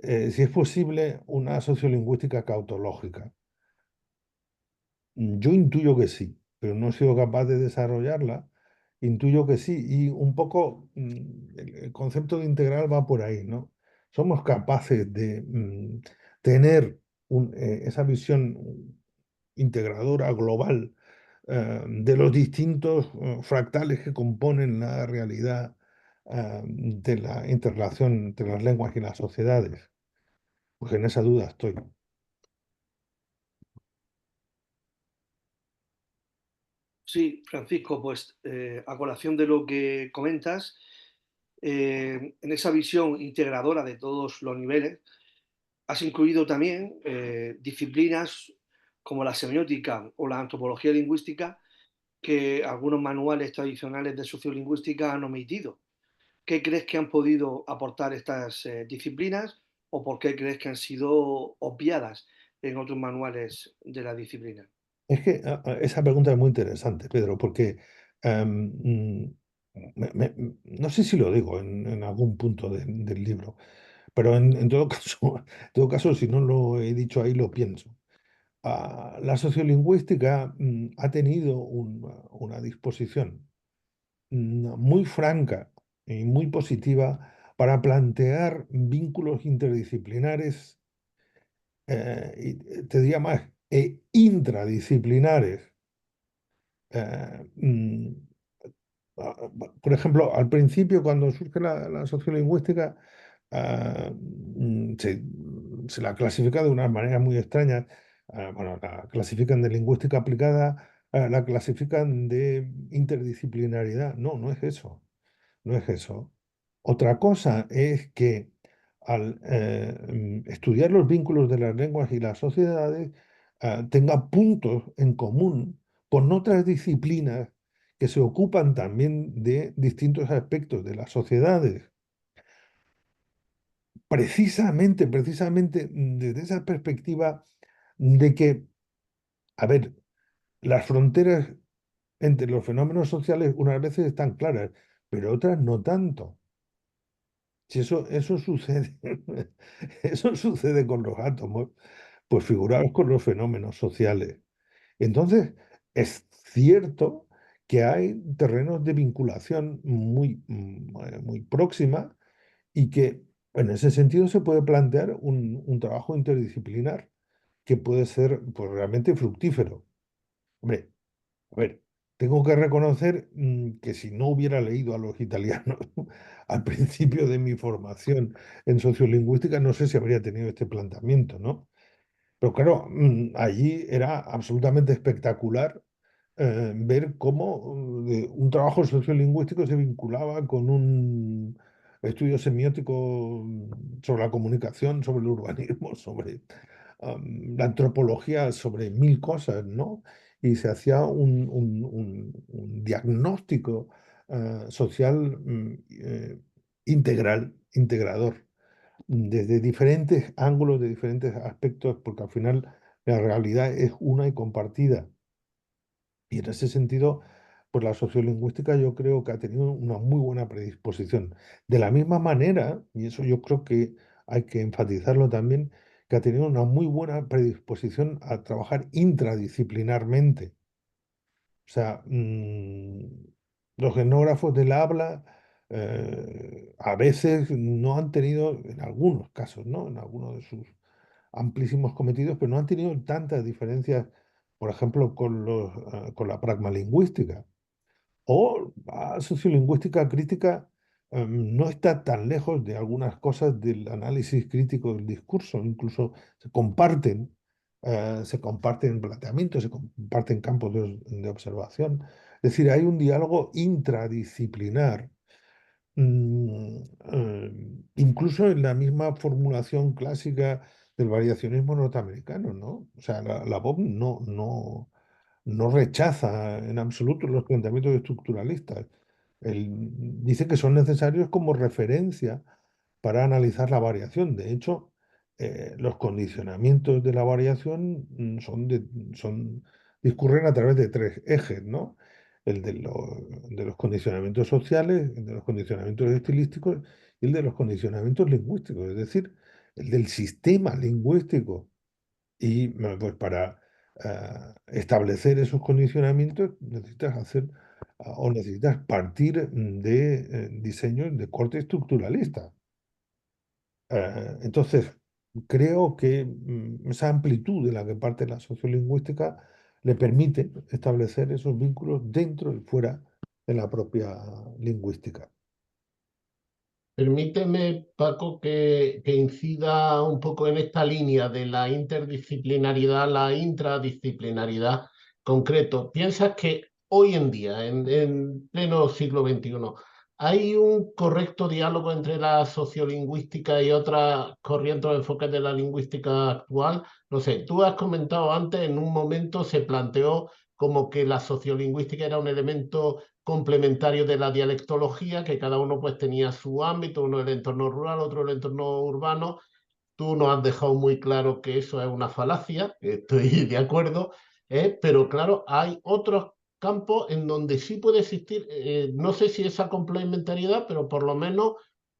si es posible una sociolingüística cautológica. Yo intuyo que sí, pero no he sido capaz de desarrollarla. Intuyo que sí, y un poco el concepto de integral va por ahí, ¿no? Somos capaces de tener esa visión integradora global de los distintos fractales que componen la realidad de la interrelación entre las lenguas y las sociedades. Pues en esa duda estoy. Sí, Francisco, pues a colación de lo que comentas, en esa visión integradora de todos los niveles, has incluido también disciplinas como la semiótica o la antropología lingüística que algunos manuales tradicionales de sociolingüística han omitido. ¿Qué crees que han podido aportar estas disciplinas o por qué crees que han sido obviadas en otros manuales de la disciplina? Es que esa pregunta es muy interesante, Pedro, porque no sé si lo digo en algún punto del libro, pero en todo caso, en todo caso, si no lo he dicho ahí, lo pienso. La sociolingüística ha tenido una disposición muy franca y muy positiva para plantear vínculos interdisciplinares, y te diría más, intradisciplinares. eh, mm, por ejemplo, al principio, cuando surge la sociolingüística, se la clasifica de unas maneras muy extrañas. Bueno, la clasifican de lingüística aplicada, la clasifican de interdisciplinaridad. No, no es eso. No es eso. Otra cosa es que al estudiar los vínculos de las lenguas y las sociedades, tenga puntos en común con otras disciplinas que se ocupan también de distintos aspectos de las sociedades. Precisamente desde esa perspectiva de que, a ver, las fronteras entre los fenómenos sociales unas veces están claras, pero otras no tanto. Si eso sucede, eso sucede con los átomos, pues figuraos con los fenómenos sociales. Entonces, es cierto que hay terrenos de vinculación muy próxima y que en ese sentido se puede plantear un trabajo interdisciplinar que puede ser pues, realmente fructífero. Hombre, a ver, tengo que reconocer que si no hubiera leído a los italianos al principio de mi formación en sociolingüística, no sé si habría tenido este planteamiento, ¿no? Pero claro, allí era absolutamente espectacular ver cómo un trabajo sociolingüístico se vinculaba con un estudio semiótico sobre la comunicación, sobre el urbanismo, sobre la antropología, sobre mil cosas, ¿no? Y se hacía un diagnóstico social integral, integrador desde diferentes ángulos, de diferentes aspectos, porque al final la realidad es una y compartida. Y en ese sentido, pues la sociolingüística yo creo que ha tenido una muy buena predisposición. De la misma manera, y eso yo creo que hay que enfatizarlo también, que ha tenido una muy buena predisposición a trabajar intradisciplinarmente. O sea, los etnógrafos del habla a veces no han tenido, en algunos casos, ¿no? En algunos de sus amplísimos cometidos, pero no han tenido tantas diferencias, por ejemplo, con la pragmalingüística. O la sociolingüística crítica no está tan lejos de algunas cosas del análisis crítico del discurso, incluso se comparten planteamientos, se comparten campos de observación. Es decir, hay un diálogo intradisciplinar, incluso en la misma formulación clásica del variacionismo norteamericano, ¿no? O sea, la Bob no rechaza en absoluto los planteamientos estructuralistas. Él dice que son necesarios como referencia para analizar la variación. De hecho, los condicionamientos de la variación discurren a través de tres ejes, ¿no? El de los condicionamientos sociales, el de los condicionamientos estilísticos y el de los condicionamientos lingüísticos, es decir, el del sistema lingüístico. Y pues para establecer esos condicionamientos necesitas o necesitas partir de diseños de corte estructuralista. Entonces, creo que esa amplitud de la que parte la sociolingüística le permite establecer esos vínculos dentro y fuera de la propia lingüística. Permíteme, Paco, que incida un poco en esta línea de la interdisciplinaridad, la intradisciplinaridad concreto. ¿Piensas que hoy en día, en pleno siglo XXI, hay un correcto diálogo entre la sociolingüística y otras corrientes o enfoques de la lingüística actual? No sé, tú has comentado antes, en un momento se planteó como que la sociolingüística era un elemento complementarios de la dialectología, que cada uno pues tenía su ámbito, uno el entorno rural, otro el entorno urbano. Tú nos has dejado muy claro que eso es una falacia, estoy de acuerdo, pero claro, hay otros campos en donde sí puede existir, no sé si esa complementariedad, pero por lo menos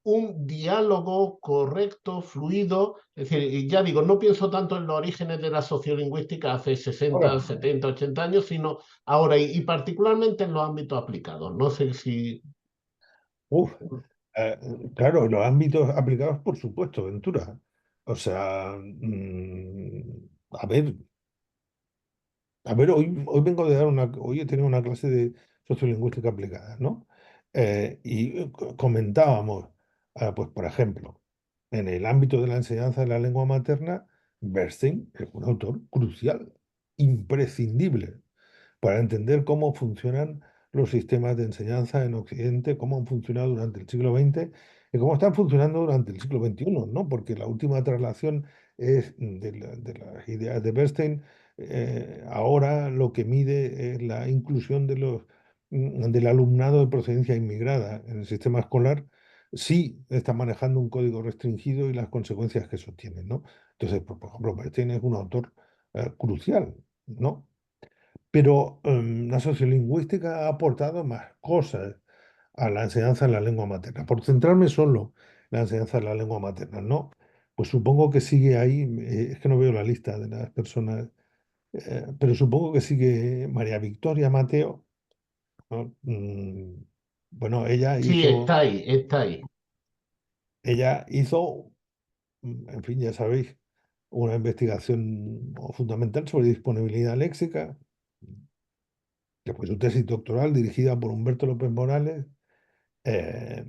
un diálogo correcto, fluido. Es decir, y ya digo, no pienso tanto en los orígenes de la sociolingüística hace 60, Ahora, 70, 80 años, sino ahora y particularmente en los ámbitos aplicados. No sé si... uf, eh, claro, los ámbitos aplicados, por supuesto, Ventura. O sea, a ver, hoy vengo de dar hoy he tenido una clase de sociolingüística aplicada, ¿no? Comentábamos, pues por ejemplo, en el ámbito de la enseñanza de la lengua materna, Bernstein es un autor crucial, imprescindible para entender cómo funcionan los sistemas de enseñanza en Occidente, cómo han funcionado durante el siglo XX y cómo están funcionando durante el siglo XXI, ¿no? Porque la última traslación es de las ideas de Bernstein. Ahora lo que mide es la inclusión del alumnado de procedencia inmigrada en el sistema escolar. Sí está manejando un código restringido y las consecuencias que eso tiene, ¿no? Entonces, por ejemplo, Bernstein es un autor crucial, ¿no? Pero la sociolingüística ha aportado más cosas a la enseñanza de la lengua materna. Por centrarme solo en la enseñanza de la lengua materna, ¿no? Pues supongo que sigue ahí, es que no veo la lista de las personas, pero supongo que sigue María Victoria Mateo, ¿no? Bueno, Sí, está ahí. ella hizo, en fin, ya sabéis, una investigación fundamental sobre disponibilidad léxica, que fue su tesis doctoral dirigida por Humberto López Morales. Eh,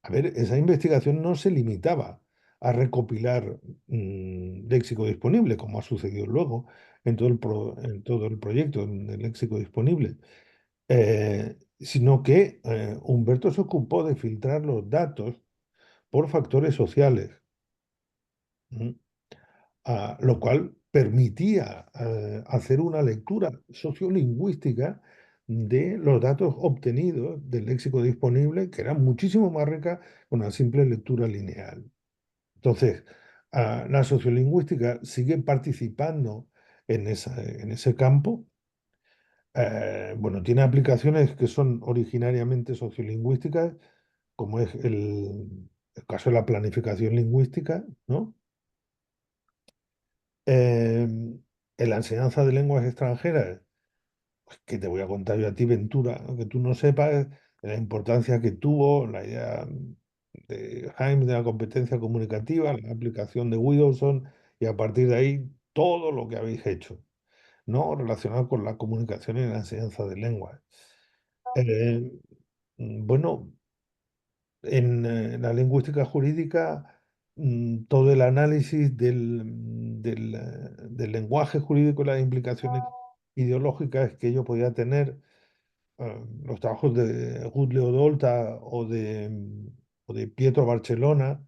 a ver, esa investigación no se limitaba a recopilar léxico disponible, como ha sucedido luego en todo el proyecto del léxico disponible, sino que Humberto se ocupó de filtrar los datos por factores sociales. ¿Mm? Lo cual permitía hacer una lectura sociolingüística de los datos obtenidos del léxico disponible, que era muchísimo más rica que una simple lectura lineal. Entonces, la sociolingüística sigue participando en ese campo. Bueno, tiene aplicaciones que son originariamente sociolingüísticas, como es el caso de la planificación lingüística, ¿no? En la enseñanza de lenguas extranjeras, pues, ¿qué te voy a contar yo a ti, Ventura? Que tú no sepas la importancia que tuvo la idea de Jaime de la competencia comunicativa, la aplicación de Widowson, y a partir de ahí todo lo que habéis hecho, ¿no? Relacionado con la comunicación y la enseñanza de lenguas. Eh, bueno, en la lingüística jurídica, todo el análisis del lenguaje jurídico y las implicaciones ideológicas que ello podía tener, los trabajos de Ruth Leodolta o de Pietro Barcelona,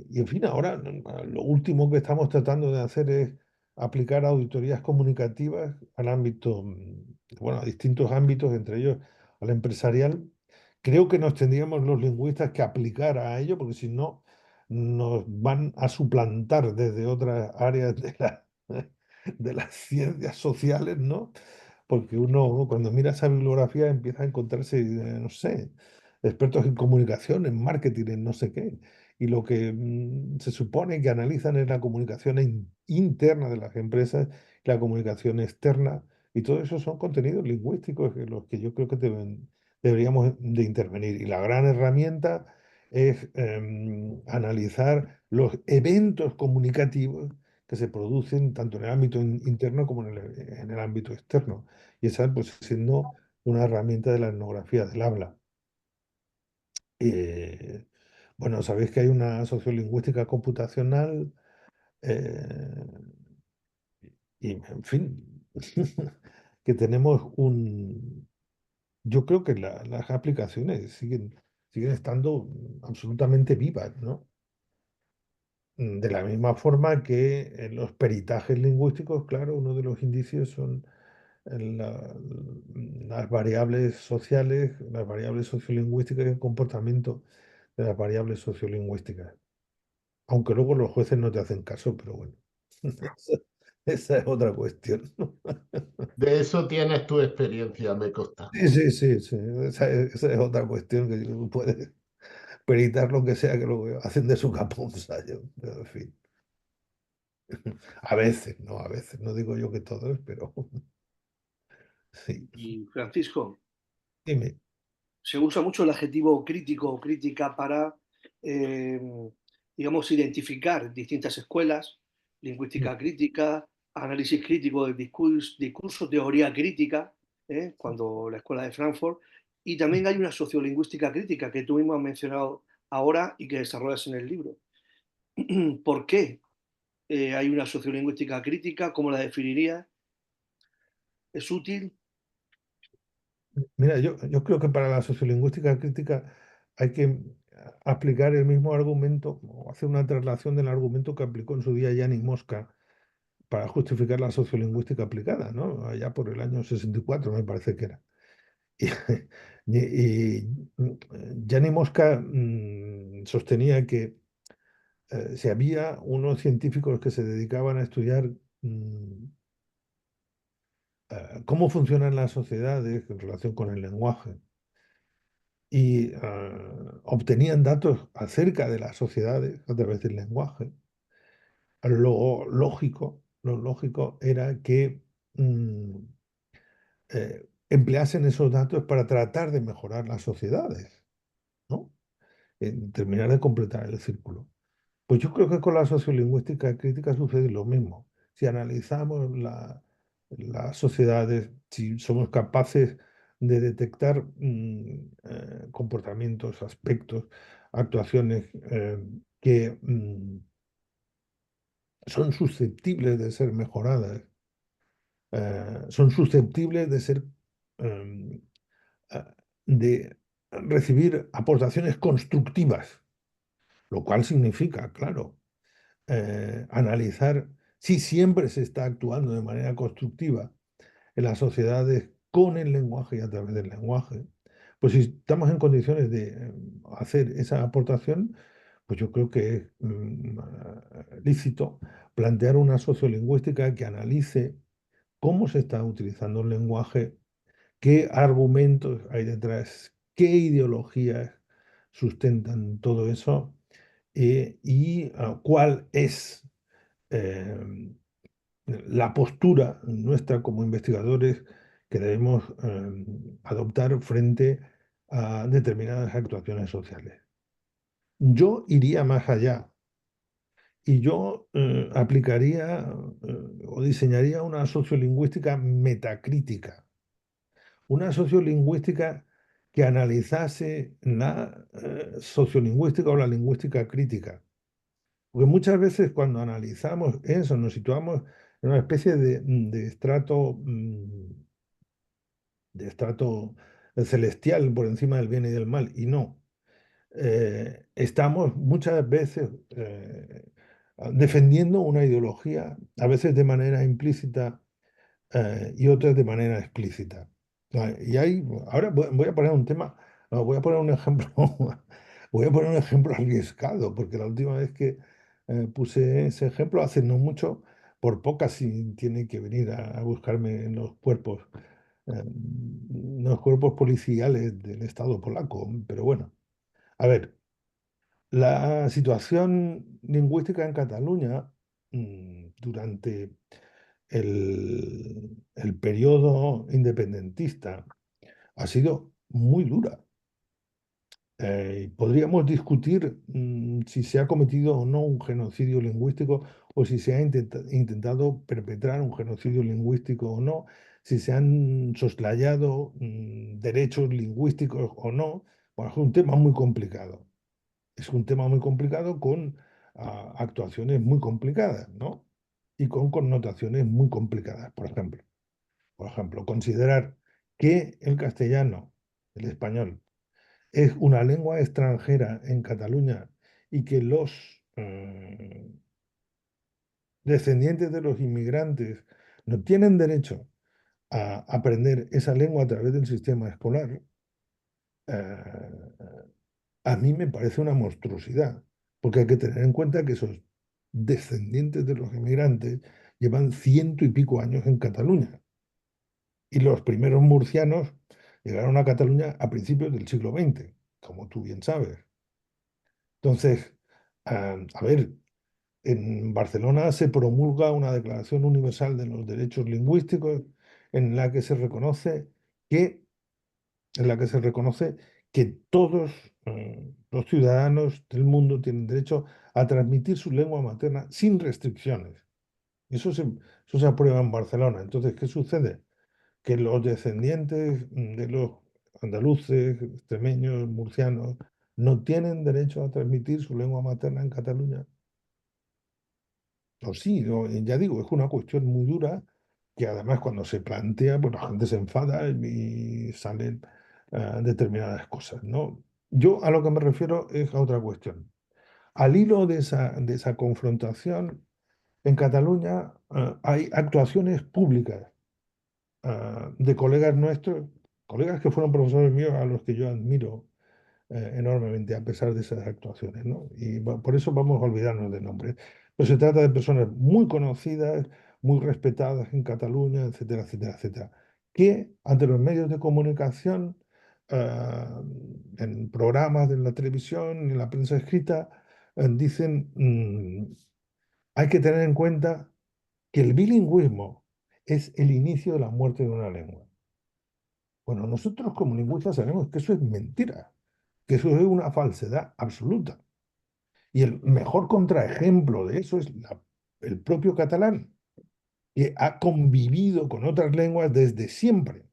y en fin, ahora lo último que estamos tratando de hacer es aplicar auditorías comunicativas al ámbito, bueno, a distintos ámbitos, entre ellos al empresarial. Creo que nos tendríamos los lingüistas que aplicar a ello, porque si no, nos van a suplantar desde otras áreas de las ciencias sociales, ¿no? Porque uno cuando mira esa bibliografía empieza a encontrarse, no sé, expertos en comunicación, en marketing, en no sé qué. Y lo que se supone que analizan es la comunicación interna de las empresas, la comunicación externa, y todo eso son contenidos lingüísticos en los que yo creo que deberíamos de intervenir. Y la gran herramienta es analizar los eventos comunicativos que se producen tanto en el ámbito interno como en el ámbito externo. Y esa, pues, siendo una herramienta de la etnografía del habla. Eh, bueno, sabéis que hay una sociolingüística computacional, eh, y, en fin, que tenemos un... Yo creo que las aplicaciones siguen estando absolutamente vivas, ¿no? De la misma forma que en los peritajes lingüísticos, claro, uno de los indicios son las variables sociales, las variables sociolingüísticas y el comportamiento de las variables sociolingüísticas. Aunque luego los jueces no te hacen caso, pero bueno, esa es otra cuestión. De eso tienes tu experiencia, me consta. Sí, sí, sí, sí, esa es otra cuestión que tú puedes peritar lo que sea que lo hacen de su caponza, pero en fin. A veces, no digo yo que todos, pero sí. Y Francisco, Dime. se usa mucho el adjetivo crítico o crítica para, eh, digamos, identificar distintas escuelas, lingüística crítica, análisis crítico del discurso, teoría crítica, cuando la escuela de Frankfurt, y también hay una sociolingüística crítica que tú mismo has mencionado ahora y que desarrollas en el libro. ¿Por qué hay una sociolingüística crítica? ¿Cómo la definirías? ¿Es útil? Mira, yo creo que para la sociolingüística crítica hay que aplicar el mismo argumento o hacer una traslación del argumento que aplicó en su día Yanni Mosca para justificar la sociolingüística aplicada, ¿no? Allá por el año 64 me parece que era. Y, Yanni Mosca sostenía que si había unos científicos que se dedicaban a estudiar cómo funcionan las sociedades en relación con el lenguaje y obtenían datos acerca de las sociedades a través del lenguaje, lo lógico era que empleasen esos datos para tratar de mejorar las sociedades, ¿no? Terminar de completar el círculo. Pues yo creo que con la sociolingüística crítica sucede lo mismo. Si analizamos las sociedades, si somos capaces de detectar comportamientos, aspectos, actuaciones que son susceptibles de ser mejoradas, son susceptibles de ser em, de recibir aportaciones constructivas, lo cual significa, claro, analizar si siempre se está actuando de manera constructiva en las sociedades con el lenguaje y a través del lenguaje. Pues si estamos en condiciones de hacer esa aportación, pues yo creo que es lícito plantear una sociolingüística que analice cómo se está utilizando el lenguaje, qué argumentos hay detrás, qué ideologías sustentan todo eso, y cuál es la postura nuestra como investigadores que debemos adoptar frente a determinadas actuaciones sociales. Yo iría más allá y yo aplicaría o diseñaría una sociolingüística metacrítica, una sociolingüística que analizase la sociolingüística o la lingüística crítica. Porque muchas veces cuando analizamos eso nos situamos en una especie de estrato celestial por encima del bien y del mal, y no. Estamos muchas veces defendiendo una ideología, a veces de manera implícita y otras de manera explícita. Y ahora voy a poner un tema, no, voy a poner un ejemplo, voy a poner un ejemplo arriesgado, porque la última vez que puse ese ejemplo, hace no mucho, por poca si tiene que venir a buscarme en los cuerpos policiales del Estado polaco. Pero bueno, a ver, la situación lingüística en Cataluña durante el periodo independentista ha sido muy dura. Podríamos discutir si se ha cometido o no un genocidio lingüístico o si se ha intentado perpetrar un genocidio lingüístico o no, si se han soslayado derechos lingüísticos o no. Bueno, es un tema muy complicado. Es un tema muy complicado con actuaciones muy complicadas, ¿no? Y con connotaciones muy complicadas. Por ejemplo, considerar que el castellano, el español, es una lengua extranjera en Cataluña y que los descendientes de los inmigrantes no tienen derecho a aprender esa lengua a través del sistema escolar, eh, a mí me parece una monstruosidad, porque hay que tener en cuenta que esos descendientes de los inmigrantes llevan 100 y pico años en Cataluña. Y los primeros murcianos llegaron a Cataluña a principios del siglo XX, como tú bien sabes. Entonces, a ver, en Barcelona se promulga una Declaración Universal de los Derechos Lingüísticos en la que se reconoce que, en la que se reconoce que todos los ciudadanos del mundo tienen derecho a transmitir su lengua materna sin restricciones. Eso se aprueba en Barcelona. Entonces, ¿qué sucede? Que los descendientes de los andaluces, extremeños, murcianos, no tienen derecho a transmitir su lengua materna en Cataluña. O sí, ya digo, es una cuestión muy dura que además cuando se plantea, pues la gente se enfada y salen determinadas cosas, ¿no? Yo a lo que me refiero es a otra cuestión. Al hilo de esa confrontación, en Cataluña hay actuaciones públicas de colegas nuestros, colegas que fueron profesores míos a los que yo admiro enormemente a pesar de esas actuaciones, ¿no? Y por eso vamos a olvidarnos de nombres. Pero se trata de personas muy conocidas, muy respetadas en Cataluña, etcétera, etcétera, etcétera, que ante los medios de comunicación, en programas de la televisión, en la prensa escrita, dicen, hay que tener en cuenta que el bilingüismo es el inicio de la muerte de una lengua. Bueno, nosotros como lingüistas sabemos que eso es mentira, que eso es una falsedad absoluta. Y el mejor contraejemplo de eso es el propio catalán, que ha convivido con otras lenguas desde siempre,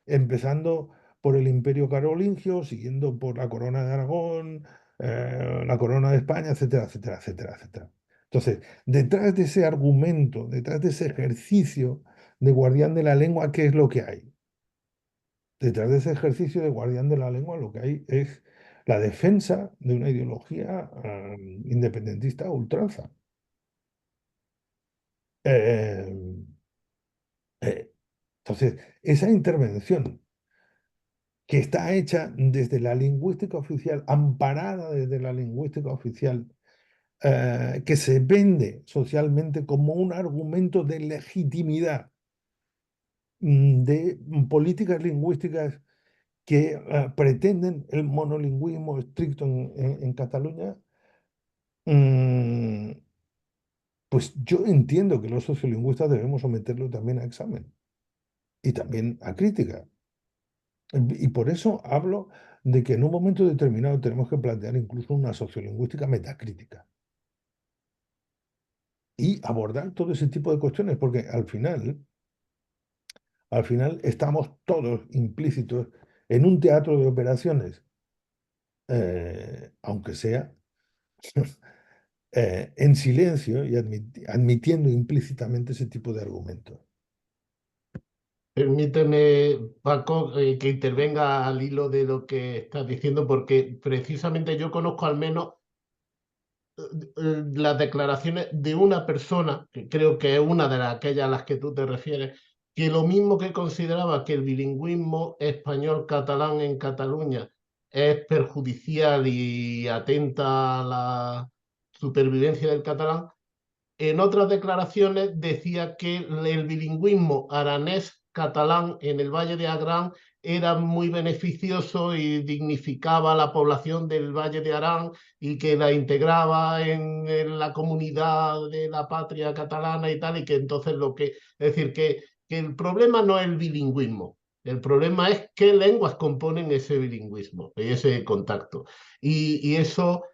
empezando por el Imperio Carolingio, siguiendo por la Corona de Aragón, la Corona de España, etcétera, etcétera, etcétera, etcétera. Entonces, detrás de ese argumento, detrás de ese ejercicio de guardián de la lengua, ¿qué es lo que hay? Detrás de ese ejercicio de guardián de la lengua lo que hay es la defensa de una ideología independentista a ultranza. Eh, eh, entonces, esa intervención que está hecha desde la lingüística oficial, amparada desde la lingüística oficial, que se vende socialmente como un argumento de legitimidad de políticas lingüísticas que pretenden el monolingüismo estricto en Cataluña, mm, pues yo entiendo que los sociolingüistas debemos someterlo también a examen y también a crítica. Y por eso hablo de que en un momento determinado tenemos que plantear incluso una sociolingüística metacrítica y abordar todo ese tipo de cuestiones, porque al final estamos todos implícitos en un teatro de operaciones, aunque sea en silencio y admitiendo implícitamente ese tipo de argumentos. Permíteme, Paco, que intervenga al hilo de lo que estás diciendo, porque precisamente yo conozco al menos las declaraciones de una persona, que creo que es una de aquellas a las que tú te refieres, que lo mismo que consideraba que el bilingüismo español-catalán en Cataluña es perjudicial y atenta a la supervivencia del catalán, en otras declaraciones decía que el bilingüismo aranés-catalán en el Valle de Agrán era muy beneficioso y dignificaba a la población del Valle de Arán y que la integraba en la comunidad de la patria catalana y tal, y que entonces es decir, que el problema no es el bilingüismo, el problema es qué lenguas componen ese bilingüismo y ese contacto. Y eso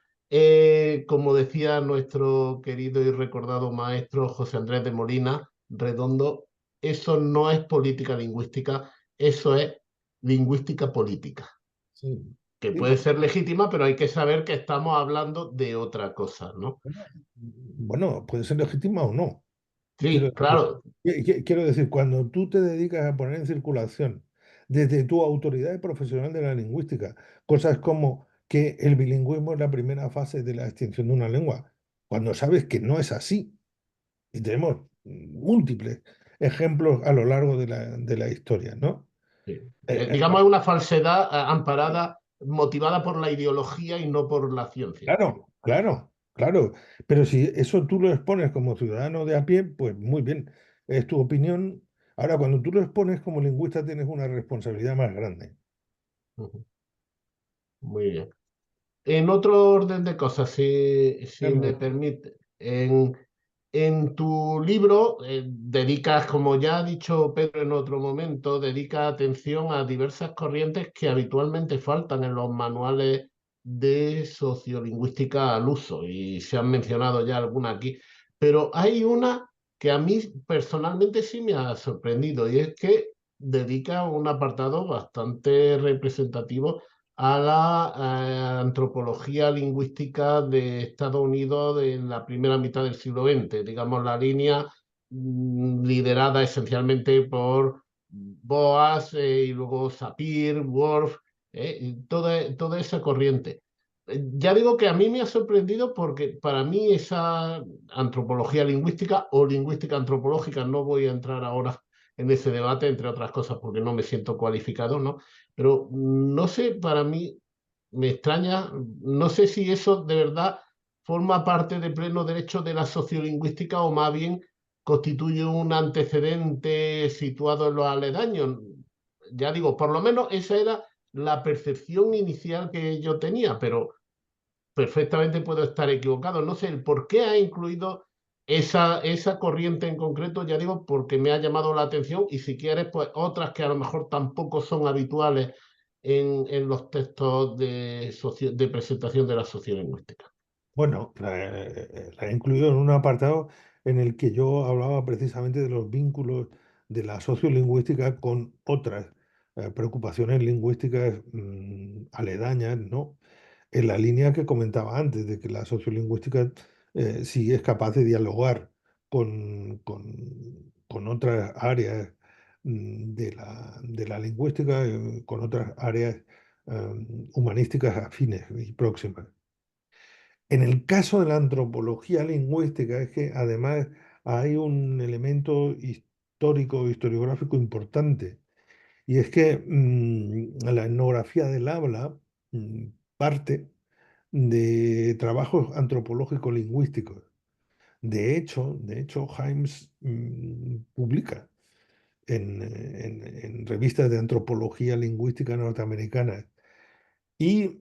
Como decía nuestro querido y recordado maestro José Andrés de Molina Redondo, eso no es política lingüística, eso es lingüística política, Sí. que Sí, puede ser legítima, pero hay que saber que estamos hablando de otra cosa, ¿no? bueno, puede ser legítima o no. Quiero Sí, decir, claro, quiero decir, cuando tú te dedicas a poner en circulación desde tu autoridad profesional de la lingüística, cosas como que el bilingüismo es la primera fase de la extinción de una lengua, cuando sabes que no es así, y tenemos múltiples ejemplos a lo largo de la historia, ¿no? sí. Eh, Digamos, es una falsedad amparada, motivada por la ideología y no por la ciencia. claro, claro, claro. Pero si eso tú lo expones como ciudadano de a pie, pues muy bien, es tu opinión. Ahora, cuando tú lo expones como lingüista, tienes una responsabilidad más grande. Ujú. Muy bien. En otro orden de cosas, si me Claro. permite, en tu libro dedicas, como ya ha dicho Pedro en otro momento, dedica atención a diversas corrientes que habitualmente faltan en los manuales de sociolingüística al uso, y se han mencionado ya algunas aquí, pero hay una que a mí personalmente sí me ha sorprendido, y es que dedica un apartado bastante representativo a la antropología lingüística de Estados Unidos en la primera mitad del siglo XX, digamos la línea liderada esencialmente por Boas y luego Sapir, Worf, y toda esa corriente. Ya digo que a mí me ha sorprendido porque para mí esa antropología lingüística o lingüística antropológica, no voy a entrar ahora en ese debate, entre otras cosas porque no me siento cualificado, ¿no? Pero no sé, para mí me extraña, no sé si eso de verdad forma parte de pleno derecho de la sociolingüística o más bien constituye un antecedente situado en los aledaños. Ya digo, por lo menos esa era la percepción inicial que yo tenía, pero perfectamente puedo estar equivocado. No sé el por qué ha incluido esa corriente en concreto, ya digo, porque me ha llamado la atención y si quieres, pues otras que a lo mejor tampoco son habituales en los textos de presentación de la sociolingüística. Bueno, la he incluido en un apartado en el que yo hablaba precisamente de los vínculos de la sociolingüística con otras preocupaciones lingüísticas aledañas, ¿no? En la línea que comentaba antes, de que la sociolingüística sí es capaz de dialogar con otras áreas de la lingüística, con otras áreas humanísticas afines y próximas. En el caso de la antropología lingüística es que además hay un elemento histórico, historiográfico importante, y es que la etnografía del habla parte de trabajos antropológicos lingüísticos. De hecho, Himes publica en revistas de antropología lingüística norteamericanas. Y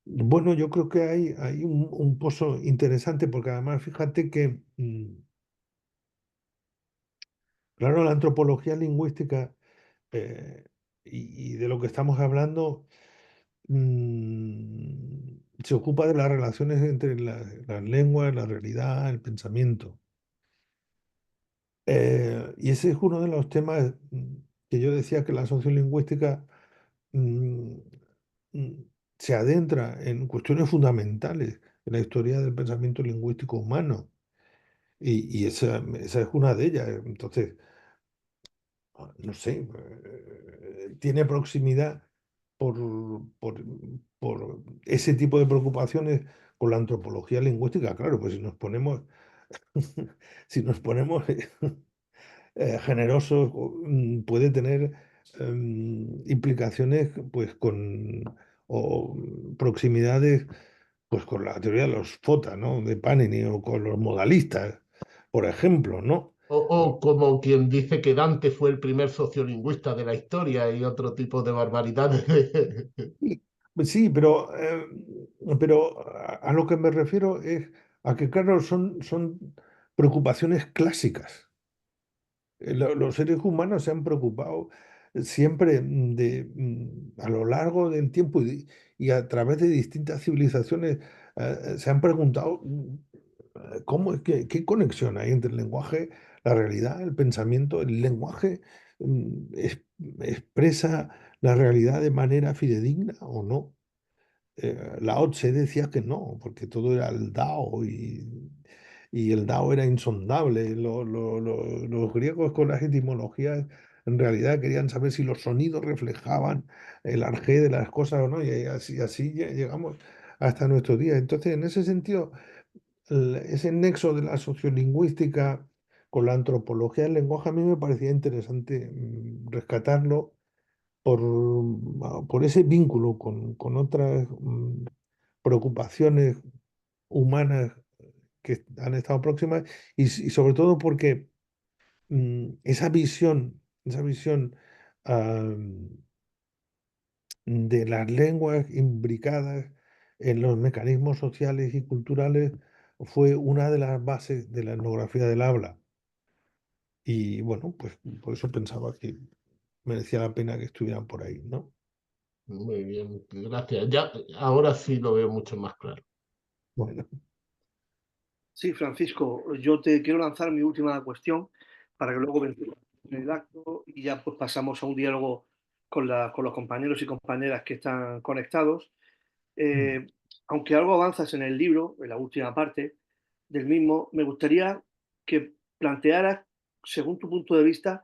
bueno, yo creo que hay un pozo interesante porque además fíjate que, claro, la antropología lingüística eh, y de lo que estamos hablando se ocupa de las relaciones entre las lenguas, la realidad, el pensamiento. Y ese es uno de los temas que yo decía que la sociolingüística mm, mm, se adentra en cuestiones fundamentales en la historia del pensamiento lingüístico humano. Y esa es una de ellas. Entonces, no sé, tiene proximidad por, por, por ese tipo de preocupaciones con la antropología lingüística. Claro, pues si nos ponemos, si nos ponemos generosos, puede tener implicaciones pues o proximidades pues con la teoría de los FOTA, ¿no? De Panini o con los modalistas, por ejemplo, ¿no? O como quien dice que Dante fue el primer sociolingüista de la historia y otro tipo de barbaridades. Sí, sí, pero a lo que me refiero es a que, claro, son preocupaciones clásicas. Los seres humanos se han preocupado siempre a lo largo del tiempo y a través de distintas civilizaciones se han preguntado cómo es qué conexión hay entre el lenguaje, la realidad, el pensamiento. El lenguaje expresa la realidad de manera fidedigna o no. Lao Tse decía que no, porque todo era el Dao y el Dao era insondable. Los griegos con las etimologías en realidad querían saber si los sonidos reflejaban el arjé de las cosas o no, y así llegamos hasta nuestros días. Entonces, en ese sentido, ese nexo de la sociolingüística con la antropología del lenguaje a mí me parecía interesante rescatarlo por ese vínculo con otras preocupaciones humanas que han estado próximas y sobre todo porque esa visión de las lenguas imbricadas en los mecanismos sociales y culturales fue una de las bases de la etnografía del habla. Y bueno, pues por eso pensaba que merecía la pena que estuvieran por ahí, ¿no? Muy bien, gracias. Ya, ahora sí lo veo mucho más claro. Bueno, Sí, Francisco, yo te quiero lanzar mi última cuestión para que luego venga el acto y ya pues pasamos a un diálogo con los compañeros y compañeras que están conectados. Eh, Aunque algo avanzas en el libro, en la última parte del mismo, me gustaría que plantearas, según tu punto de vista,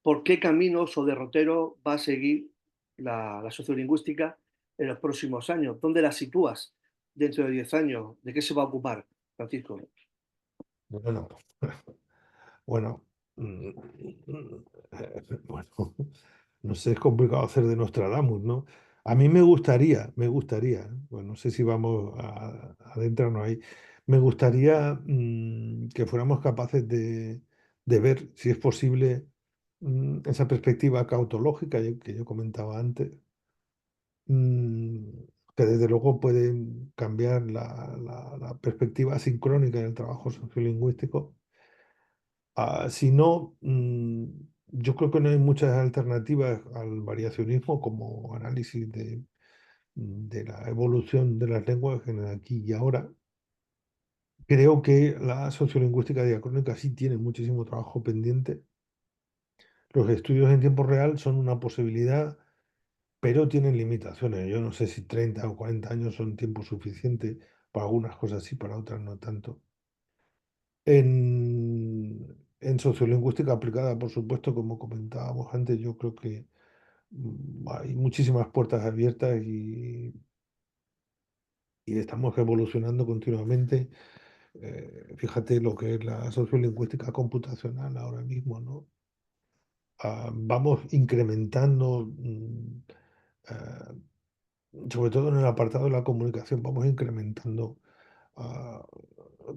por qué caminos o derroteros va a seguir la sociolingüística en los próximos años. ¿Dónde la sitúas dentro de 10 años? ¿De qué se va a ocupar, Francisco? bueno, bueno, bueno, no sé, es complicado hacer de Nostradamus, ¿no? A mí bueno, no sé si vamos a adentrarnos ahí, me gustaría que fuéramos capaces de ver si es posible esa perspectiva cautológica que yo comentaba antes, mm, que desde luego puede cambiar la perspectiva sincrónica del trabajo sociolingüístico. Si no, yo creo que no hay muchas alternativas al variacionismo como análisis de la evolución de las lenguas en el aquí y ahora. Creo que la sociolingüística diacrónica sí tiene muchísimo trabajo pendiente. Los estudios en tiempo real son una posibilidad, pero tienen limitaciones. Yo no sé si 30 o 40 años son tiempo suficiente para algunas cosas sí, para otras no tanto. En sociolingüística aplicada, por supuesto, como comentábamos antes, yo creo que hay muchísimas puertas abiertas y estamos evolucionando continuamente. Fíjate lo que es la sociolingüística computacional ahora mismo, ¿no? Vamos incrementando, ah, sobre todo en el apartado de la comunicación, vamos incrementando ah,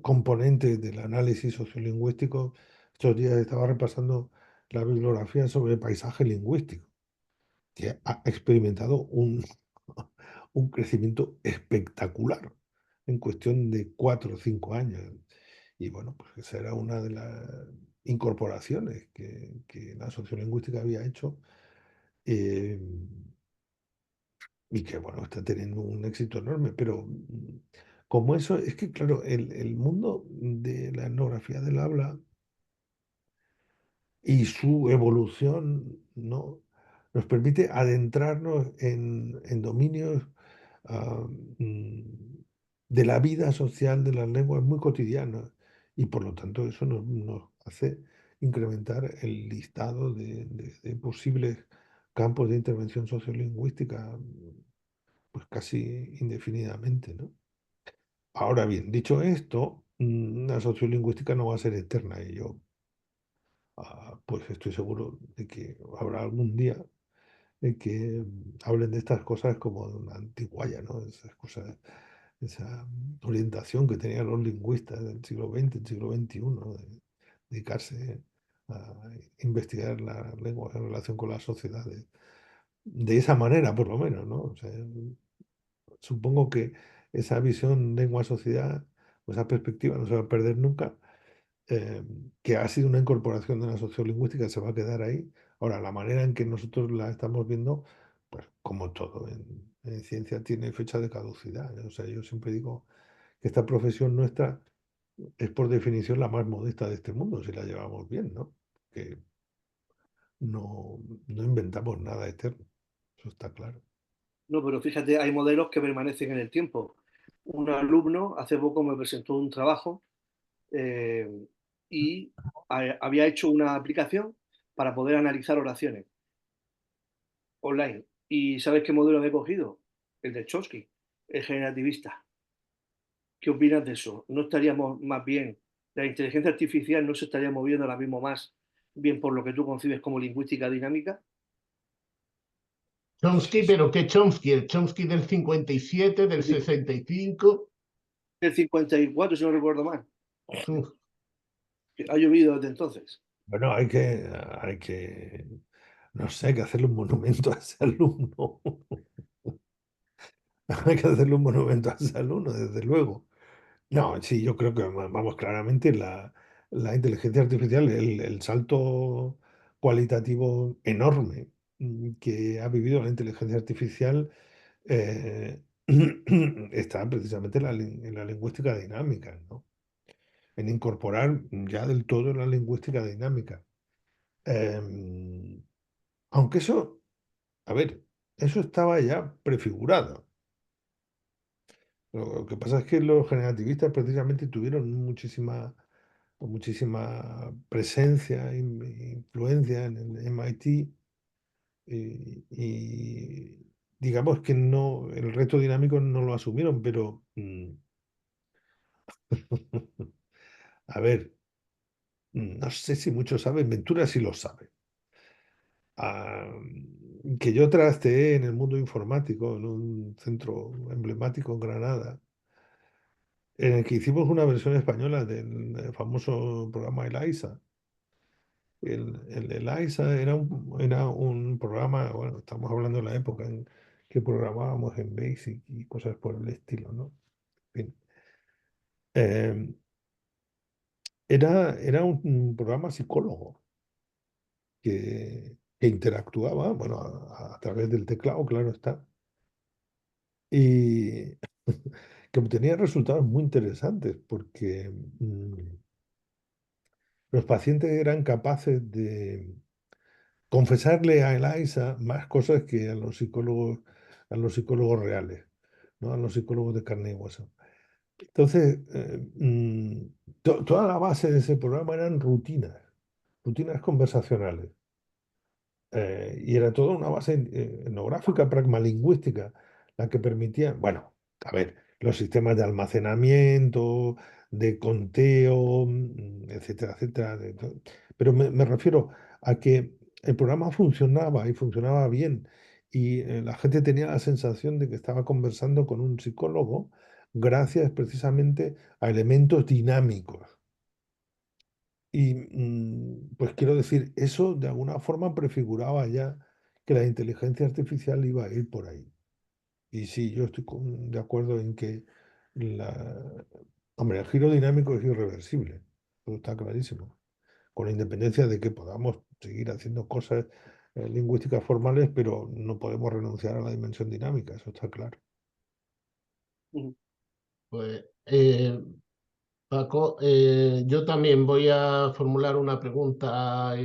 componentes del análisis sociolingüístico. Estos días estaba repasando la bibliografía sobre paisaje lingüístico, que ha experimentado un crecimiento espectacular en cuestión de 4 o 5 años. Y bueno, pues esa era una de las incorporaciones que la sociolingüística había hecho eh, y que bueno, está teniendo un éxito enorme. Pero como eso, es que claro, el mundo de la etnografía del habla y su evolución, ¿no? Nos permite adentrarnos en dominios ah, mm, de la vida social de las lenguas muy cotidianas y por lo tanto eso nos hace incrementar el listado de posibles campos de intervención sociolingüística pues casi indefinidamente, ¿no? Ahora bien, dicho esto, la sociolingüística no va a ser eterna y yo pues estoy seguro de que habrá algún día en que hablen de estas cosas como de una antiguaya, ¿no? Esas cosas, esa orientación que tenían los lingüistas del siglo XX, del siglo XXI, de dedicarse a investigar la lengua en relación con las sociedades. De esa manera, por lo menos, ¿no? O sea, supongo que esa visión lengua-sociedad, o esa perspectiva no se va a perder nunca. que ha sido una incorporación de la sociolingüística, se va a quedar ahí. Ahora, la manera en que nosotros la estamos viendo, pues como todo en ciencia, tiene fecha de caducidad. O sea, yo siempre digo que esta profesión nuestra es por definición la más modesta de este mundo, si la llevamos bien, ¿no? Que no inventamos nada eterno, eso está claro. No, pero fíjate, hay modelos que permanecen en el tiempo. Un alumno hace poco me presentó un trabajo eh, y había hecho una aplicación para poder analizar oraciones online. ¿Y sabes qué modelo he cogido? El de Chomsky, el generativista. ¿Qué opinas de eso? ¿No estaríamos más bien, la inteligencia artificial no se estaría moviendo ahora mismo más bien por lo que tú concibes como lingüística dinámica? Chomsky, pero ¿qué Chomsky? ¿El Chomsky del 57, del 65? El 54, si no recuerdo mal. Ha llovido desde entonces. Bueno, no sé, hay que hacerle un monumento a ese alumno. Hay que hacerle un monumento a ese alumno, desde luego. No, sí, yo creo que, vamos, claramente la inteligencia artificial, el salto cualitativo enorme que ha vivido la inteligencia artificial eh, está precisamente en la lingüística dinámica, ¿no? En incorporar ya del todo la lingüística dinámica. Em, Aunque eso, a ver, eso estaba ya prefigurado. Lo que pasa es que los generativistas precisamente tuvieron muchísima presencia e influencia en el MIT y digamos que no, el reto dinámico no lo asumieron, pero a ver, no sé si muchos saben, Ventura sí lo sabe. Ah, que yo trasteé en el mundo informático, en un centro emblemático en Granada, en el que hicimos una versión española del famoso programa ELISA. El ELISA era un programa, bueno, estamos hablando de la época en que programábamos en BASIC y cosas por el estilo, ¿no? En fin. Eh, era un programa psicólogo que interactuaba, bueno, a través del teclado, claro está, y que obtenía resultados muy interesantes porque los pacientes eran capaces de confesarle a Eliza más cosas que a los psicólogos reales, ¿no? A los psicólogos de carne y hueso. Entonces, toda la base de ese programa eran rutinas conversacionales. Y era toda una base etnográfica, pragmalingüística, la que permitía, bueno, a ver, los sistemas de almacenamiento, de conteo, etcétera, etcétera. Pero me refiero a que el programa funcionaba y funcionaba bien y la gente tenía la sensación de que estaba conversando con un psicólogo gracias precisamente a elementos dinámicos. Y pues quiero decir, eso de alguna forma prefiguraba ya que la inteligencia artificial iba a ir por ahí. Y sí, yo estoy de acuerdo en que la... Hombre, el giro dinámico es irreversible, eso está clarísimo. Con independencia de que podamos seguir haciendo cosas lingüísticas formales, pero no podemos renunciar a la dimensión dinámica, eso está claro. Pues, Paco, yo también voy a formular una pregunta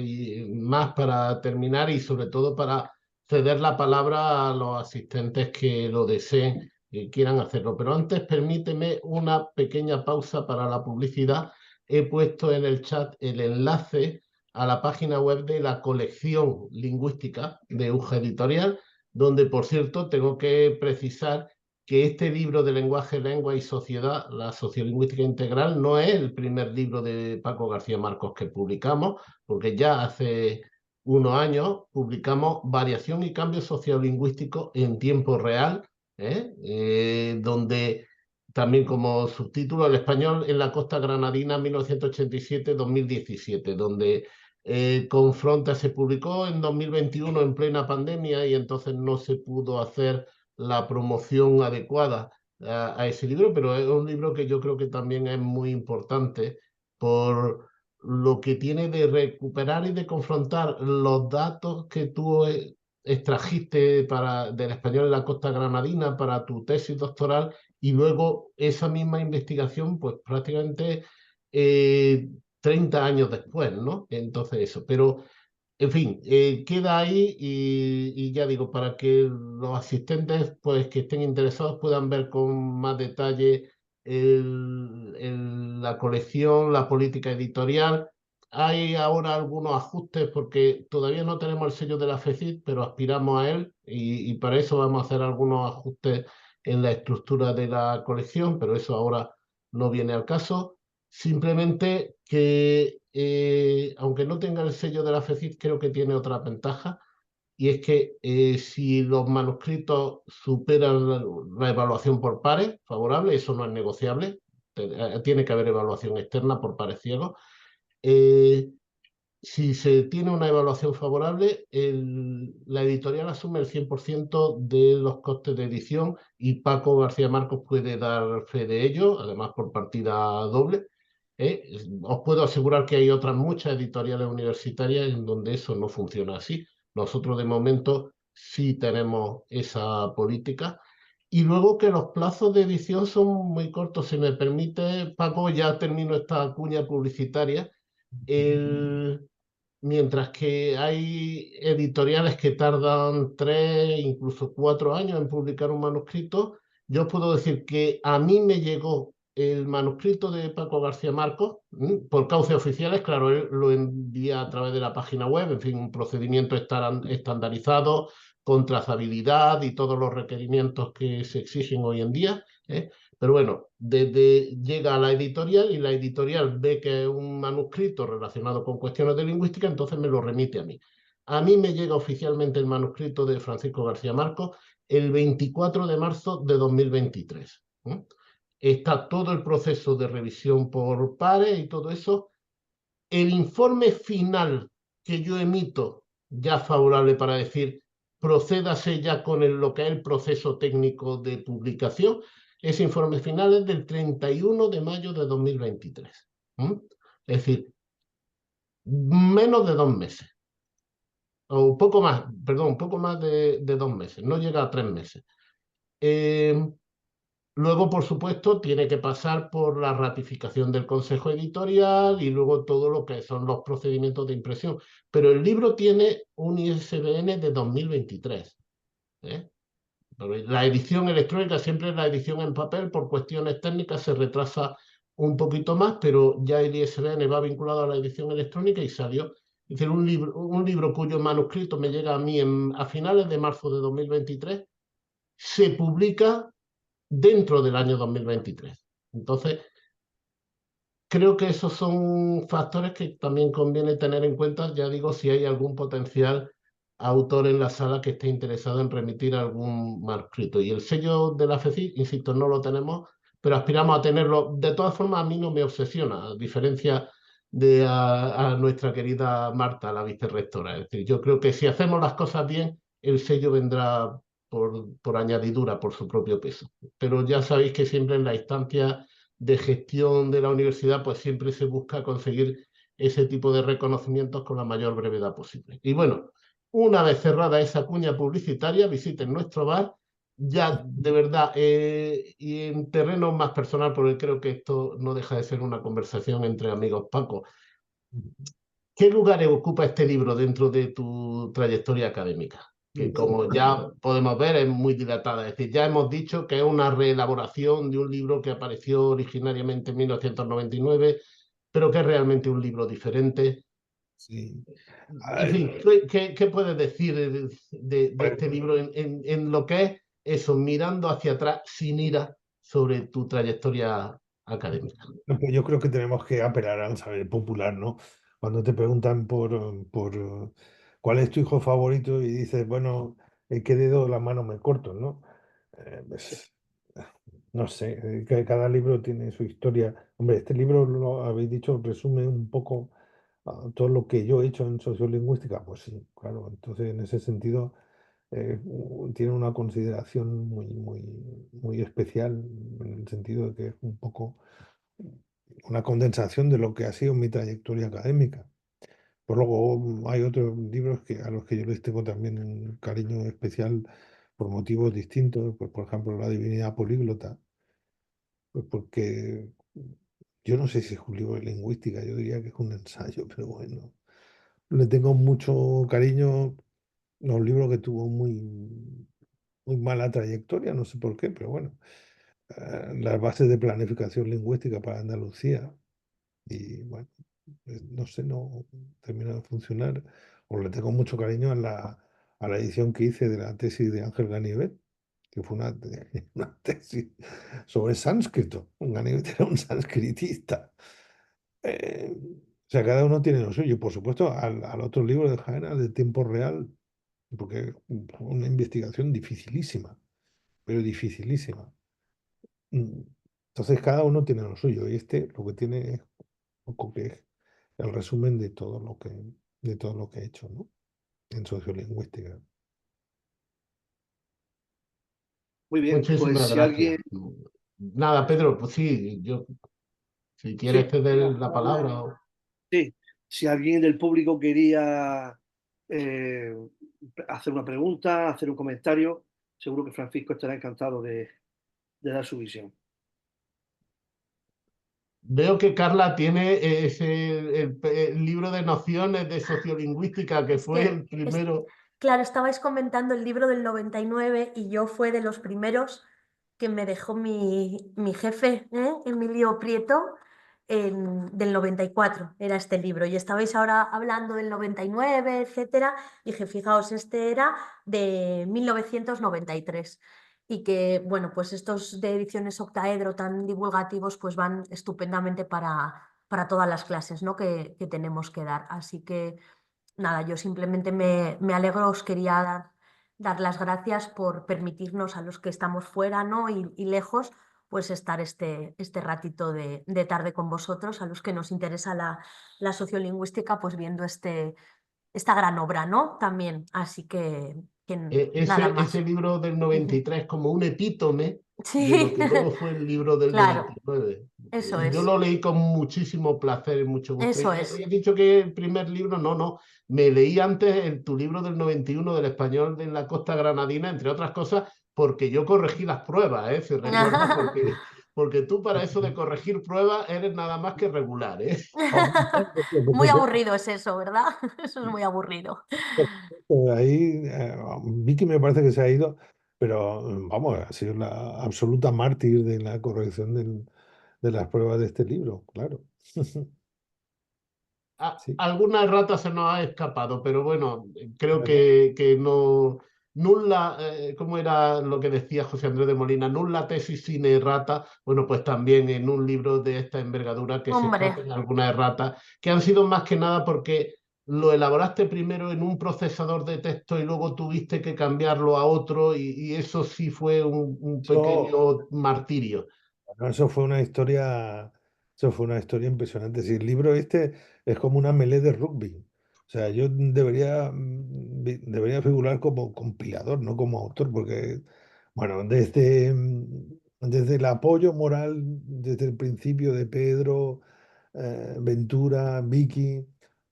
más para terminar y sobre todo para ceder la palabra a los asistentes que lo deseen y quieran hacerlo. Pero antes permíteme una pequeña pausa para la publicidad. He puesto en el chat el enlace a la página web de la colección lingüística de UGA Editorial, donde, por cierto, tengo que precisar que este libro de lenguaje, lengua y sociedad, la sociolingüística integral, no es el primer libro de Paco García Marcos que publicamos, porque ya hace unos años publicamos Variación y Cambio Sociolingüístico en Tiempo Real, donde también como subtítulo el español en la costa granadina 1987-2017, donde confronta, se publicó en 2021 en plena pandemia y entonces no se pudo hacer la promoción adecuada a ese libro, pero es un libro que yo creo que también es muy importante por lo que tiene de recuperar y de confrontar los datos que tú extrajiste del español en la costa granadina para tu tesis doctoral y luego esa misma investigación, pues prácticamente 30 años después, ¿no? Entonces eso, pero en fin, queda ahí y ya digo, para que los asistentes pues, que estén interesados puedan ver con más detalle la colección, la política editorial. Hay ahora algunos ajustes porque todavía no tenemos el sello de la FECID, pero aspiramos a él y para eso vamos a hacer algunos ajustes en la estructura de la colección, pero eso ahora no viene al caso. Simplemente que, aunque no tenga el sello de la FECID, creo que tiene otra ventaja, y es que si los manuscritos superan la evaluación por pares favorable, eso no es negociable, tiene que haber evaluación externa por pares ciegos. Si se tiene una evaluación favorable, la editorial asume el 100% de los costes de edición y Paco García Marcos puede dar fe de ello, además por partida doble. Os puedo asegurar que hay otras muchas editoriales universitarias en donde eso no funciona así. Nosotros de momento sí tenemos esa política. Y luego que los plazos de edición son muy cortos. Si me permite, Paco, ya termino esta cuña publicitaria. Mientras que hay editoriales que tardan 3, incluso 4 años en publicar un manuscrito, yo puedo decir que a mí me llegó el manuscrito de Paco García Marcos por cauces oficiales, claro, él lo envía a través de la página web, en fin, un procedimiento estandarizado, con trazabilidad y todos los requerimientos que se exigen hoy en día. Pero bueno, llega a la editorial y la editorial ve que es un manuscrito relacionado con cuestiones de lingüística, entonces me lo remite a mí. A mí me llega oficialmente el manuscrito de Francisco García Marcos el 24 de marzo de 2023. Está todo el proceso de revisión por pares y todo eso. El informe final que yo emito, ya favorable para decir, procédase ya con lo que es el proceso técnico de publicación, ese informe final es del 31 de mayo de 2023. Es decir, menos de 2 meses. O un poco más, perdón, un poco más de 2 meses. No llega a 3 meses. Luego, por supuesto, tiene que pasar por la ratificación del Consejo Editorial y luego todo lo que son los procedimientos de impresión. Pero el libro tiene un ISBN de 2023. La edición electrónica, siempre la edición en papel, por cuestiones técnicas, se retrasa un poquito más, pero ya el ISBN va vinculado a la edición electrónica y salió. Es decir, un libro cuyo manuscrito me llega a mí a finales de marzo de 2023, se publica dentro del año 2023. Entonces, creo que esos son factores que también conviene tener en cuenta, ya digo, si hay algún potencial autor en la sala que esté interesado en remitir algún manuscrito. Y el sello de la FECID, insisto, no lo tenemos, pero aspiramos a tenerlo. De todas formas, a mí no me obsesiona, a diferencia de a nuestra querida Marta, la vicerrectora. Es decir, yo creo que si hacemos las cosas bien, el sello vendrá por añadidura, por su propio peso. Pero ya sabéis que siempre en la instancia de gestión de la universidad, pues siempre se busca conseguir ese tipo de reconocimientos con la mayor brevedad posible. Y bueno, una vez cerrada esa cuña publicitaria, visiten nuestro bar, ya de verdad, y en terreno más personal, porque creo que esto no deja de ser una conversación entre amigos. Paco, ¿qué lugar ocupa este libro dentro de tu trayectoria académica? Que como ya podemos ver es muy dilatada. Es decir, ya hemos dicho que es una reelaboración de un libro que apareció originariamente en 1999, pero que es realmente un libro diferente. Sí. En fin, ¿qué puedes decir de este libro en lo que es eso, mirando hacia atrás sin ira sobre tu trayectoria académica? Yo creo que tenemos que apelar al saber popular, ¿no? Cuando te preguntan por cuál es tu hijo favorito y dices, bueno, ¿qué dedo de la mano me corto, no? Pues, no sé, cada libro tiene su historia. Hombre, este libro, lo habéis dicho, resume un poco todo lo que yo he hecho en sociolingüística. Pues sí, claro. Entonces, en ese sentido, tiene una consideración muy, muy, muy especial, en el sentido de que es un poco una condensación de lo que ha sido mi trayectoria académica. Por luego hay otros libros a los que yo les tengo también un cariño especial por motivos distintos, pues por ejemplo La Divinidad Políglota, pues porque yo no sé si es un libro de lingüística, yo diría que es un ensayo, pero bueno, le tengo mucho cariño a un libro que tuvo muy mala trayectoria, no sé por qué, pero bueno, las bases de planificación lingüística para Andalucía, y bueno, no sé, no terminó de funcionar, o le tengo mucho cariño a la edición que hice de la tesis de Ángel Ganivet, que fue una tesis sobre sánscrito. Ganivet era un sánscritista. O sea, cada uno tiene lo suyo. Y por supuesto, al otro libro de Jaena, de tiempo real, porque es una investigación dificilísima, pero dificilísima. Mm, Entonces, cada uno tiene lo suyo. Y este lo que tiene es un poco que es el resumen de todo lo que he hecho, ¿no? En sociolingüística. Muy bien, pues Muchísimas si alguien, gracias. Nada, Pedro, pues sí, si quieres sí, ceder la palabra. sí, si alguien del público quería eh, hacer una pregunta, hacer un comentario, seguro que Francisco estará encantado de dar su visión. Veo que Carla tiene el libro de nociones de sociolingüística, que Es fue que, el primero. claro, estabais comentando el libro del 99 y yo fue de los primeros que me dejó mi jefe, Emilio Prieto, del 94, era este libro. Y estabais ahora hablando del 99, etcétera. Y dije, fijaos, este era de 1993. Y que, bueno, pues estos de ediciones Octaedro tan divulgativos, pues van estupendamente para todas las clases, ¿no? que tenemos que dar. Así que nada, yo simplemente me alegro, os quería dar las gracias por permitirnos a los que estamos fuera, ¿no? y lejos, pues estar este ratito de tarde con vosotros, a los que nos interesa la sociolingüística, pues viendo esta gran obra, ¿no? También, así que nada Ese más. libro del Ujú. 93 como un epítome de lo Sí, que luego fue el libro del claro, 99. eso Y yo es, lo leí con muchísimo placer y mucho gusto. eso Y es. he dicho que el primer libro, no, me leí antes tu libro del 91 del español de la Costa Granadina, entre otras cosas, porque yo corregí las pruebas, si recuerdas, porque tú para eso de corregir pruebas eres nada más que regular, ¿eh? Muy aburrido es eso, ¿verdad? Eso es muy aburrido. Ahí Vicky me parece que se ha ido, pero vamos, ha sido la absoluta mártir de la corrección de las pruebas de este libro, claro. Sí. Alguna errata se nos ha escapado, pero bueno, creo ¿Verdad? que no. Nulla, ¿cómo era lo que decía José Andrés de Molina? Nulla tesis sin errata. Bueno, pues también en un libro de esta envergadura que se Hombre. escapen algunas erratas, que han sido más que nada porque lo elaboraste primero en un procesador de texto y luego tuviste que cambiarlo a otro y eso sí fue un Eso, pequeño martirio. no, eso fue una historia impresionante. Si el libro este es como una melee de rugby. O sea, yo debería figurar como compilador, no como autor, porque, bueno, desde el apoyo moral, desde el principio de Pedro, Ventura, Vicky,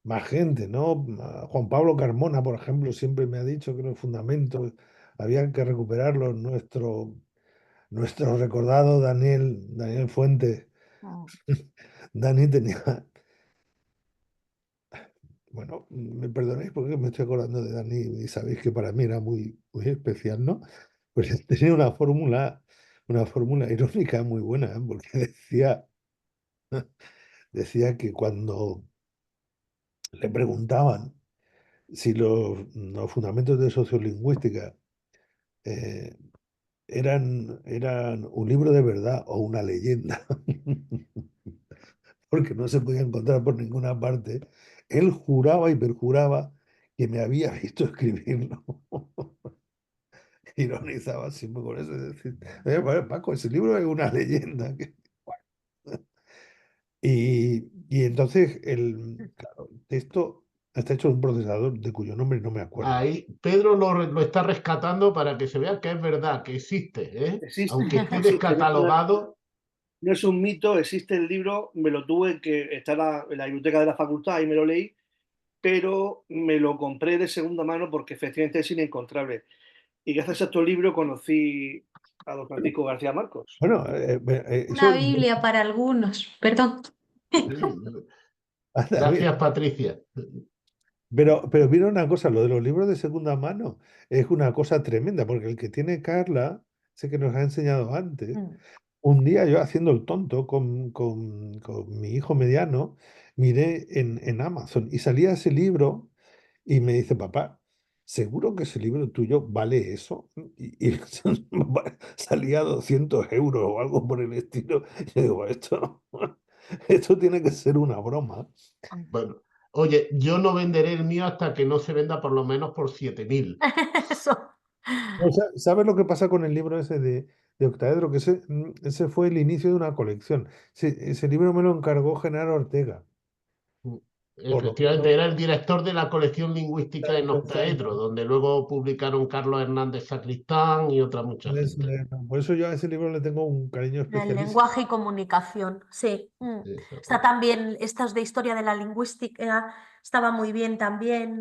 más gente, ¿no? Juan Pablo Carmona, por ejemplo, siempre me ha dicho que los fundamentos había que recuperarlos. Nuestro recordado Daniel Fuentes. Mm. Dani tenía, bueno, me perdonéis porque me estoy acordando de Dani y sabéis que para mí era muy especial, ¿no? Pues él tenía una fórmula irónica muy buena, porque decía que cuando le preguntaban si los fundamentos de sociolingüística eh, eran un libro de verdad o una leyenda, porque no se podía encontrar por ninguna parte, él juraba y perjuraba que me había visto escribirlo. Ironizaba siempre con eso, es decir, bueno, Paco, ese libro es una leyenda. Y entonces claro, el texto está hecho en un procesador de cuyo nombre no me acuerdo. Ahí Pedro lo está rescatando para que se vea que es verdad, que existe, ¿eh? Existe, Aunque esté existe. descatalogado. no es un mito, existe el libro, me lo tuve que está en la biblioteca de la facultad y me lo leí, pero me lo compré de segunda mano porque efectivamente es inencontrable. Y gracias a este libro conocí a don Francisco García Marcos. Bueno, Una eso, Biblia para algunos, perdón. anda bien. Gracias, Patricia. Pero mira una cosa, lo de los libros de segunda mano es una cosa tremenda, porque el que tiene Carla, sé que nos ha enseñado antes, Mm. un día yo haciendo el tonto con mi hijo mediano, miré en Amazon y salía ese libro y me dice, papá, ¿seguro que ese libro tuyo vale eso? Y salía 200 euros o algo por el estilo. Y yo digo, esto tiene que ser una broma. Bueno, oye, yo no venderé el mío hasta que no se venda por lo menos por 7.000. Eso. ¿Sabes lo que pasa con el libro ese de Octaedro? Que ese fue el inicio de una colección. Ese libro me lo encargó Genaro Ortega. Por lo Efectivamente, era el director de la colección lingüística en Octaedro, tanto, donde luego publicaron Carlos Hernández Sacristán y otra mucha gente. por eso yo a ese libro le tengo un cariño El especialísimo. lenguaje y comunicación, sí. Está también, estas de historia de la lingüística, estaba muy bien también.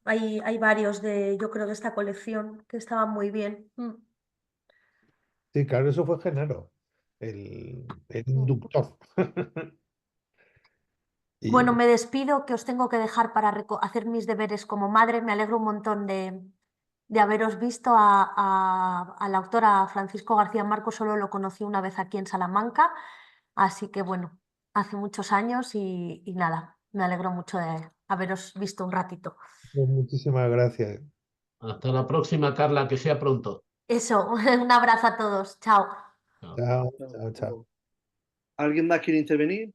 Hay varios yo creo, de esta colección que estaban muy bien. Sí, claro, eso fue Genaro, el inductor. Bueno, Y me despido, que os tengo que dejar para hacer mis deberes como madre. Me alegro un montón de haberos visto. A la autora Francisco García Marcos solo lo conocí una vez aquí en Salamanca, así que bueno, hace muchos años y nada, me alegro mucho de haberos visto un ratito. pues, muchísimas gracias. Hasta la próxima, Carla, que sea pronto. Eso, un abrazo a todos, chao. Chao. Chao, chao, chao. ¿Alguien más quiere intervenir?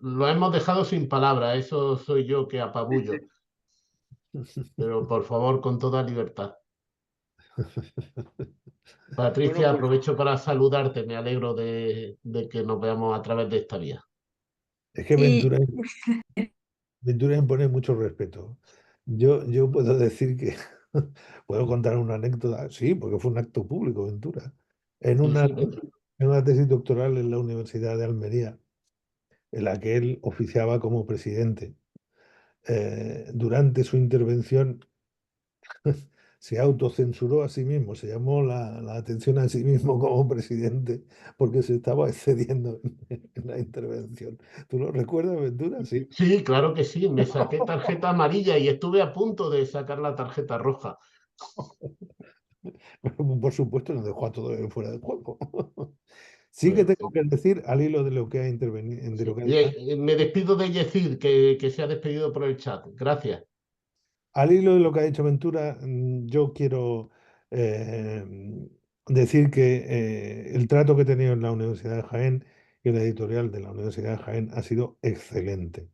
Lo hemos dejado sin palabras, eso soy yo que apabullo, pero por favor, con toda libertad. Patricia, Bueno, pues aprovecho para saludarte, me alegro de que nos veamos a través de esta vía. Es que Y Ventura impone mucho respeto. Yo puedo decir que puedo contar una anécdota, sí, porque fue un acto público, Ventura. En Sí, una, sí, venga. en una tesis doctoral en la Universidad de Almería, en la que él oficiaba como presidente. Durante su intervención se autocensuró a sí mismo, se llamó la atención a sí mismo como presidente porque se estaba excediendo en la intervención. ¿Tú lo recuerdas, Ventura? Sí. Sí, claro que sí, me saqué tarjeta amarilla y estuve a punto de sacar la tarjeta roja. Por supuesto, nos dejó a todos fuera de juego. Sí que Bueno, tengo que decir, al hilo de lo que ha intervenido, de lo sí. que ha Y, dicho, me despido de Yecid, que se ha despedido por el chat. Gracias. al hilo de lo que ha dicho Ventura, yo quiero eh, decir que el trato que he tenido en la Universidad de Jaén y en la editorial de la Universidad de Jaén ha sido excelente,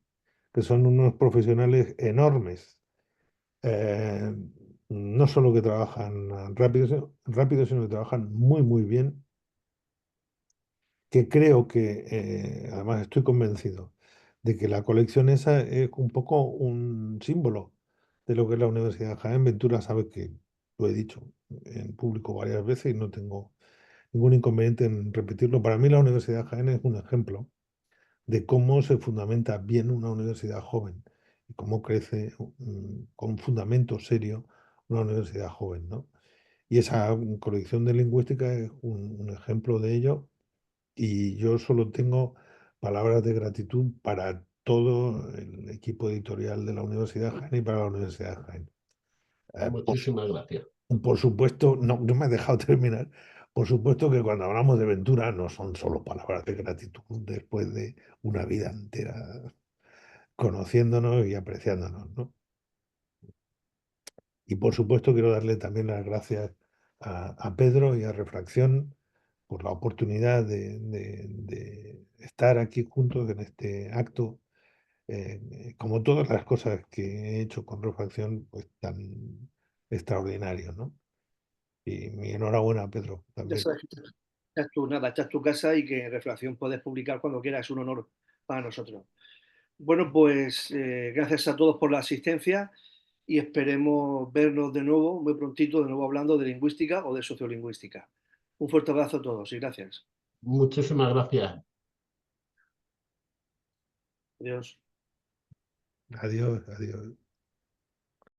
que son unos profesionales enormes, eh, no solo que trabajan rápido, sino que trabajan muy, muy bien, que creo que, además estoy convencido de que la colección esa es un poco un símbolo de lo que es la Universidad de Jaén. Ventura sabe que lo he dicho en público varias veces y no tengo ningún inconveniente en repetirlo. Para mí la Universidad de Jaén es un ejemplo de cómo se fundamenta bien una universidad joven y cómo crece con un fundamento serio una universidad joven, ¿no? Y esa colección de lingüística es un ejemplo de ello y yo solo tengo palabras de gratitud para todo el equipo editorial de la Universidad de Jaén y para la Universidad de Jaén. Eh, por, su- Muchísimas gracias. por supuesto, no me he dejado terminar. Por supuesto que cuando hablamos de Ventura no son solo palabras de gratitud después de una vida entera conociéndonos y apreciándonos, ¿no? Y por supuesto quiero darle también las gracias a Pedro y a Refracción por la oportunidad de estar aquí juntos en este acto, como todas las cosas que he hecho con Refracción, pues tan extraordinario, ¿no? Y mi enhorabuena, Pedro, ya también. sabes que esta es tu casa y que en Refracción puedes publicar cuando quieras, es un honor para nosotros. Bueno, pues gracias a todos por la asistencia y esperemos vernos de nuevo, muy prontito, de nuevo hablando de lingüística o de sociolingüística. Un fuerte abrazo a todos y gracias. Muchísimas gracias. Adiós. Adiós, adiós.